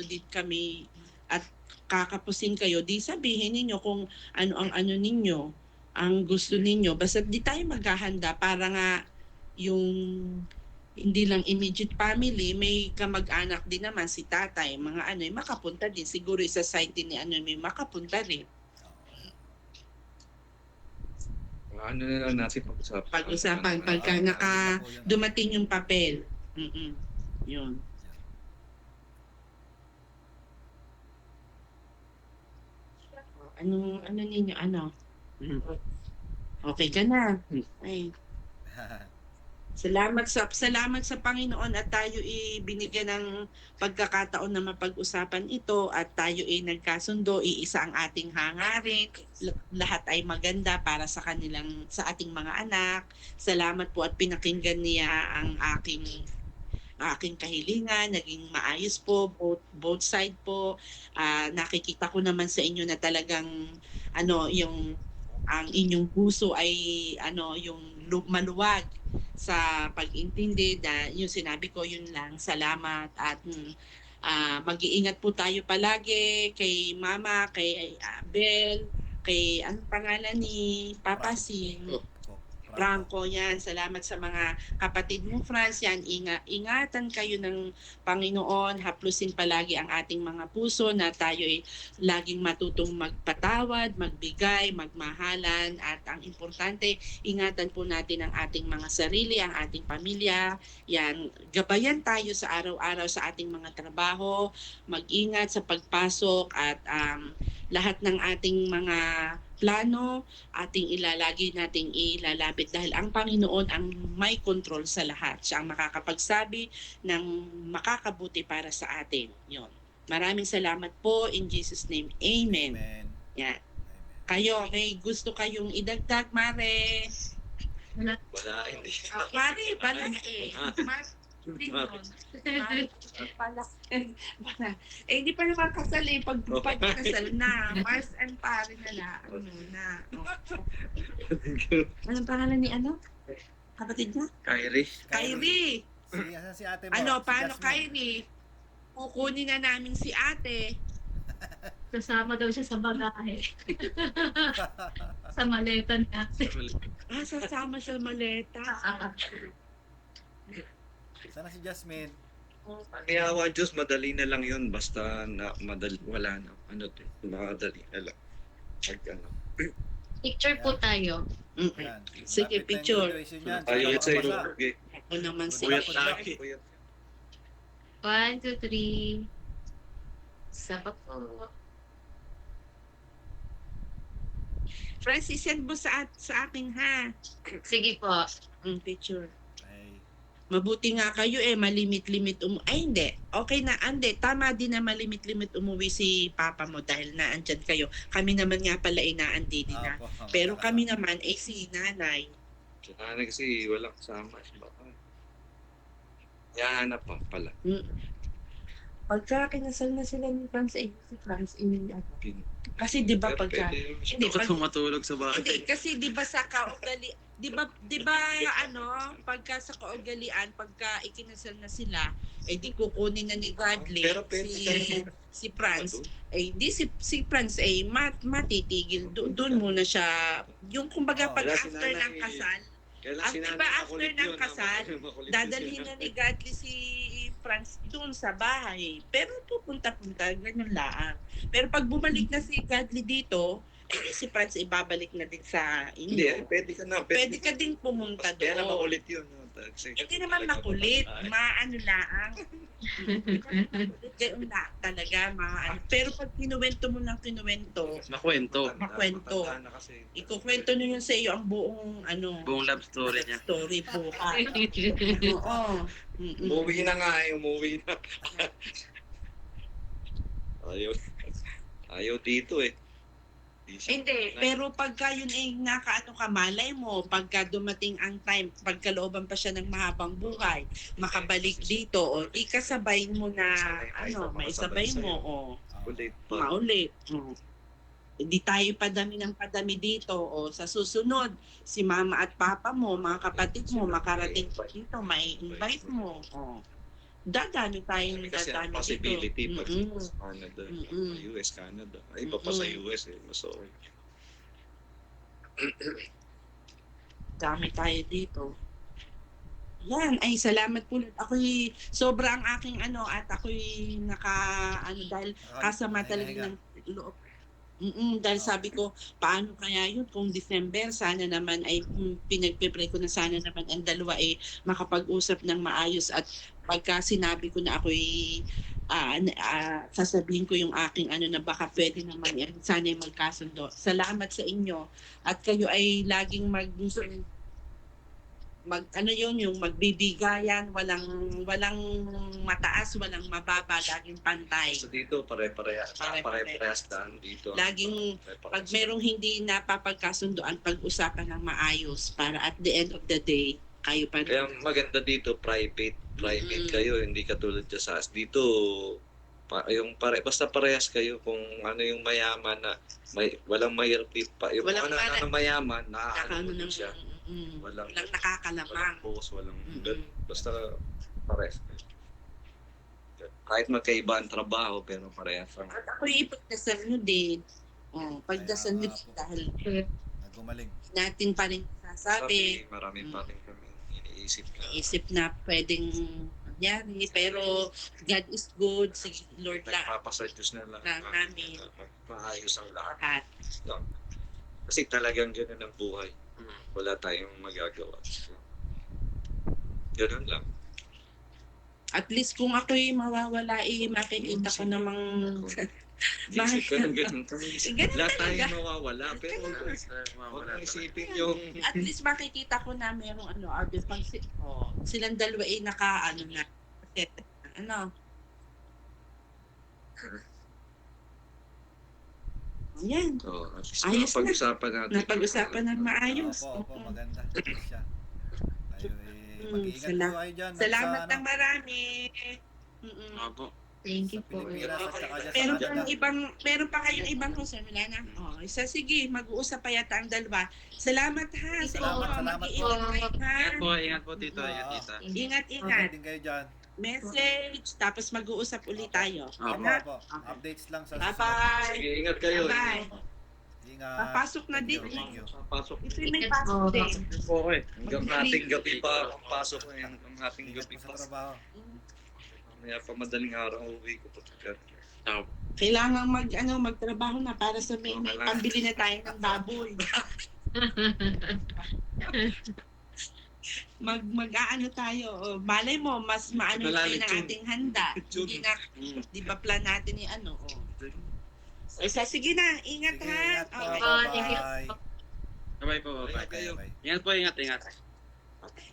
Speaker 1: din kami at kakapusin kayo, di sabihin ninyo kung ano ang ninyo, ang gusto ninyo. Basta di tayo maghahanda para nga yung hindi lang immediate family, may kamag-anak din naman si tatay, mga makapunta din. Siguro isa side din ni may makapunta rin.
Speaker 5: ano na lang natin pag-usapan.
Speaker 1: Pag-usapan, pagka dumating yung papel. Yun. Ano ninyo, Okay ka na. Ay, salamat sa Panginoon at tayo binigyan ng pagkakataon na mapag-usapan ito at tayo nagkasundo, iisa ang ating hangarin. Lahat ay maganda para sa ating mga anak. Salamat po at pinakinggan niya ang aking kahilingan, naging maayos po, both side po. Nakikita ko naman sa inyo na talagang ang inyong puso ay yung maluwag sa pag-intindi. Yung sinabi ko, yun lang, salamat at mag-iingat po tayo palagi kay Mama, kay Bel, kay anong pangalan ni Papa Sing. Franco, yan. Salamat sa mga kapatid mo, Franz. Yan, ingatan kayo ng Panginoon. Haplusin palagi ang ating mga puso na tayo ay laging matutong magpatawad, magbigay, magmahalan. At ang importante, ingatan po natin ang ating mga sarili, ang ating pamilya. Yan, gabayan tayo sa araw-araw sa ating mga trabaho. Mag-ingat sa pagpasok at lahat ng ating mga plano ating nating ilalapit dahil ang Panginoon ang may control sa lahat. Siya ang makakapagsabi ng makakabuti para sa atin. Yon. Maraming salamat po in Jesus name. Amen.
Speaker 3: Amen.
Speaker 1: Yan. Kayo, may gusto kayong idagdag, Mare?
Speaker 5: Wala, hindi.
Speaker 1: Mare, pala eh. Pala. Hindi pa naman kasal eh. Pag kasal na, Mars and Pare na lang. Ano na. Anong pangalan ni ano? Kapatid niya?
Speaker 5: Kyrie.
Speaker 1: Kyrie.
Speaker 3: Si ate mo.
Speaker 1: Ano,
Speaker 3: si
Speaker 1: paano
Speaker 3: Jasmine.
Speaker 1: Kyrie? Kukunin na namin si ate.
Speaker 2: Kasama daw siya sa bagahe. Sa maleta niya.
Speaker 1: Sasama sa maleta.
Speaker 3: Sana si Jasmine.
Speaker 5: Ang yawa Diyos, madali na lang yun. Basta madali, wala na. Madali na lang.
Speaker 2: Picture po tayo.
Speaker 3: Yan.
Speaker 1: Sige,
Speaker 3: Lapit na yung
Speaker 1: picture.
Speaker 3: graduation niyan.
Speaker 5: Ayaw
Speaker 3: Saka
Speaker 5: sa iyo.
Speaker 3: mabasa.
Speaker 5: Okay.
Speaker 1: Ako naman si
Speaker 5: Puyat lagi.
Speaker 2: 1, 2, 3. Sapa po.
Speaker 1: Francis, send mo sa akin ha.
Speaker 2: Sige po.
Speaker 1: Picture.
Speaker 3: Ay,
Speaker 1: Mabuti nga kayo malimit-limit ay hindi. Okay na, hindi. Tama din na malimit-limit umuwi si Papa mo dahil naandyan kayo. Kami naman nga pala naandi din na.
Speaker 3: apo.
Speaker 1: Pero kami naman si nanay.
Speaker 5: Si nanay kasi walang kasama. Yahanap pa pala.
Speaker 1: Pagka kinasal na sila ni Franz, si Franz kasi di ba pagka hindi
Speaker 4: Bakit matulog sa bahay?
Speaker 1: hindi kasi di ba sa kaugali di ba pagka sa kaugalian pagka ikinasal na sila di kukunin na ni Godly
Speaker 5: Pero pwede
Speaker 1: si Franz di si Franz matitigil doon muna siya yung kumbaga pag
Speaker 5: wala,
Speaker 1: after
Speaker 5: sinanay.
Speaker 1: ng kasal
Speaker 5: Kailan
Speaker 1: Ang
Speaker 5: si
Speaker 1: diba
Speaker 5: nanay
Speaker 1: after
Speaker 5: makulit
Speaker 1: ng
Speaker 5: yun,
Speaker 1: kasal,
Speaker 5: makulit
Speaker 1: dadalhin
Speaker 5: yun.
Speaker 1: na ni Godly si Franz doon sa bahay. Pero pupunta-punta, ganun lang. Pero pag bumalik na si Godly dito, si Franz ibabalik na din sa
Speaker 5: Hindi,
Speaker 1: inyo.
Speaker 5: pwede ka na.
Speaker 1: Pwede ka din pumunta
Speaker 5: Kaya na
Speaker 1: doon.
Speaker 5: makulit yun. No?
Speaker 1: Hindi naman makulit, maano lang. Ganun lang talaga, maano. Pero pag kinuwento mo ng kinuwento,
Speaker 4: Makwento.
Speaker 1: makwento.
Speaker 5: Matanda na kasi.
Speaker 1: ikukwento nyo yun sa iyo ang buong
Speaker 4: Buong love story niya.
Speaker 1: story po. Oo.
Speaker 5: Umuwi na nga umuwi na. Ayaw dito eh.
Speaker 1: Hindi, pero pagka yun nakaano ka, malay mo, pagka dumating ang time, pagkalooban pa siya ng mahabang buhay, makabalik dito, o ikasabay mo na, maisabay mo, o
Speaker 5: Ulit pa.
Speaker 1: maulit. Hindi tayo padami ng padami dito, o sa susunod, si mama at papa mo, mga kapatid mo, makarating pa dito, may invite mo, o dadami tayong
Speaker 5: Kasi ang
Speaker 1: dadami
Speaker 5: possibility
Speaker 1: dito.
Speaker 5: pag sa Canada, US, Canada. Ay, iba pa sa US eh. Mas okay.
Speaker 1: Dami tayo dito. Yan, ay salamat po. Ako'y sobra ang aking at ako'y dahil kasama talaga ng loob. Dahil sabi ko, paano kaya yun kung December, sana naman ay pinagpe-pray ko na sana naman ang dalawa makapag-usap ng maayos at pagka sinabi ko na ako'y sasabihin ko yung aking na baka pwede naman yan, sana ay magkasundo. Salamat sa inyo at kayo ay laging yung magbibigayan, walang mataas, walang mababa, laging pantay.
Speaker 5: So dito pare-parehas daan dito.
Speaker 1: Laging pag merong hindi napapagkasundoan, pag-usapan ng maayos para at the end of the day, kayo pa
Speaker 5: Kaya maganda dito private kayo, hindi katulad sa dito basta parehas kayo kung yung mayaman na walang mahirap pa yung
Speaker 1: Walang
Speaker 5: mayaman na
Speaker 1: ng
Speaker 5: siya.
Speaker 1: walang nakakalamang.
Speaker 5: Walang boss, basta parehas. kahit magkaiba ang trabaho, pero parehas ang
Speaker 1: At ako ipagdasal nyo din. Pagdasal nyo
Speaker 3: Kaya nga po.
Speaker 1: dahil
Speaker 3: Na gumaling.
Speaker 1: natin pa rin sasabi.
Speaker 5: marami pa rin kami iniisip na
Speaker 1: Isip na pwedeng mangyari. Pero God is good. Si Lord lang.
Speaker 5: nagpapasa Diyos na lang
Speaker 1: Na namin.
Speaker 5: maayos ang lahat.
Speaker 1: Lahat.
Speaker 5: Kasi talagang ganun ang buhay. Wala tayong magagawa. Ganun lang.
Speaker 1: At least kung ako'y mawawala, makikita ko namang
Speaker 5: Isip ko ng ganun.
Speaker 1: Ganun
Speaker 5: Lahat tayo
Speaker 1: talaga.
Speaker 5: mawawala. Pero huwag mong isipin yung
Speaker 1: At least makikita ko na merong pag silang dalawa ay na. Ano? Yan.
Speaker 5: at least
Speaker 1: Ayos na.
Speaker 5: napag-usapan natin.
Speaker 1: Napag-usapan ng maayos.
Speaker 3: Opo, maganda. Siya. Kayo mag-iingat
Speaker 1: Sala-
Speaker 3: po kayo dyan.
Speaker 1: Salamat
Speaker 3: Sa,
Speaker 1: ng marami. Mm-mm.
Speaker 4: Opo.
Speaker 2: Thank you
Speaker 3: sa
Speaker 2: po.
Speaker 3: Pilipinas at saka dyan sa
Speaker 1: Meron
Speaker 3: Canada.
Speaker 1: pang meron pa kayong ibang concern, wala na? Sige, mag-uusap pa yata ang dalawa. Salamat ha.
Speaker 3: Salamat po.
Speaker 1: Mag-iingat kayo, ha?
Speaker 4: Ingat po tito, ingat tita.
Speaker 1: Ingat.
Speaker 3: Ingat din kayo dyan.
Speaker 1: Message, tapos mag-uusap ulit tayo.
Speaker 3: Opo,
Speaker 1: Ha?
Speaker 3: opo. Updates lang sa
Speaker 1: Bye-bye.
Speaker 5: Sige, ingat kayo.
Speaker 1: Bye-bye.
Speaker 3: Ingat.
Speaker 1: Papasok na
Speaker 3: Thank you,
Speaker 1: din.
Speaker 3: thank you.
Speaker 5: Pasok.
Speaker 1: Ito may pasok din.
Speaker 5: Okay. Hanggang ating gabi pa ang pasok na yan. Hanggang ating
Speaker 3: Ingat
Speaker 5: gabi
Speaker 3: po
Speaker 5: pa.
Speaker 3: sa trabaho.
Speaker 5: Kaya pa madaling araw uwi ko po.
Speaker 1: Kailangan magtrabaho na para sa may pambili na tayo ng baboy. Mag-aano tayo. Malay mo, mas maano tayo ng ating handa. Hindi na, di ba plan natin yung ano. Sige na, ingat
Speaker 3: Sige,
Speaker 1: ha.
Speaker 3: ingat po.
Speaker 1: Okay.
Speaker 2: Thank you.
Speaker 3: Bye-bye.
Speaker 4: Bye-bye po, bye-bye.
Speaker 5: Kayo.
Speaker 3: Bye-bye.
Speaker 4: Ingat po, ingat.
Speaker 1: Okay.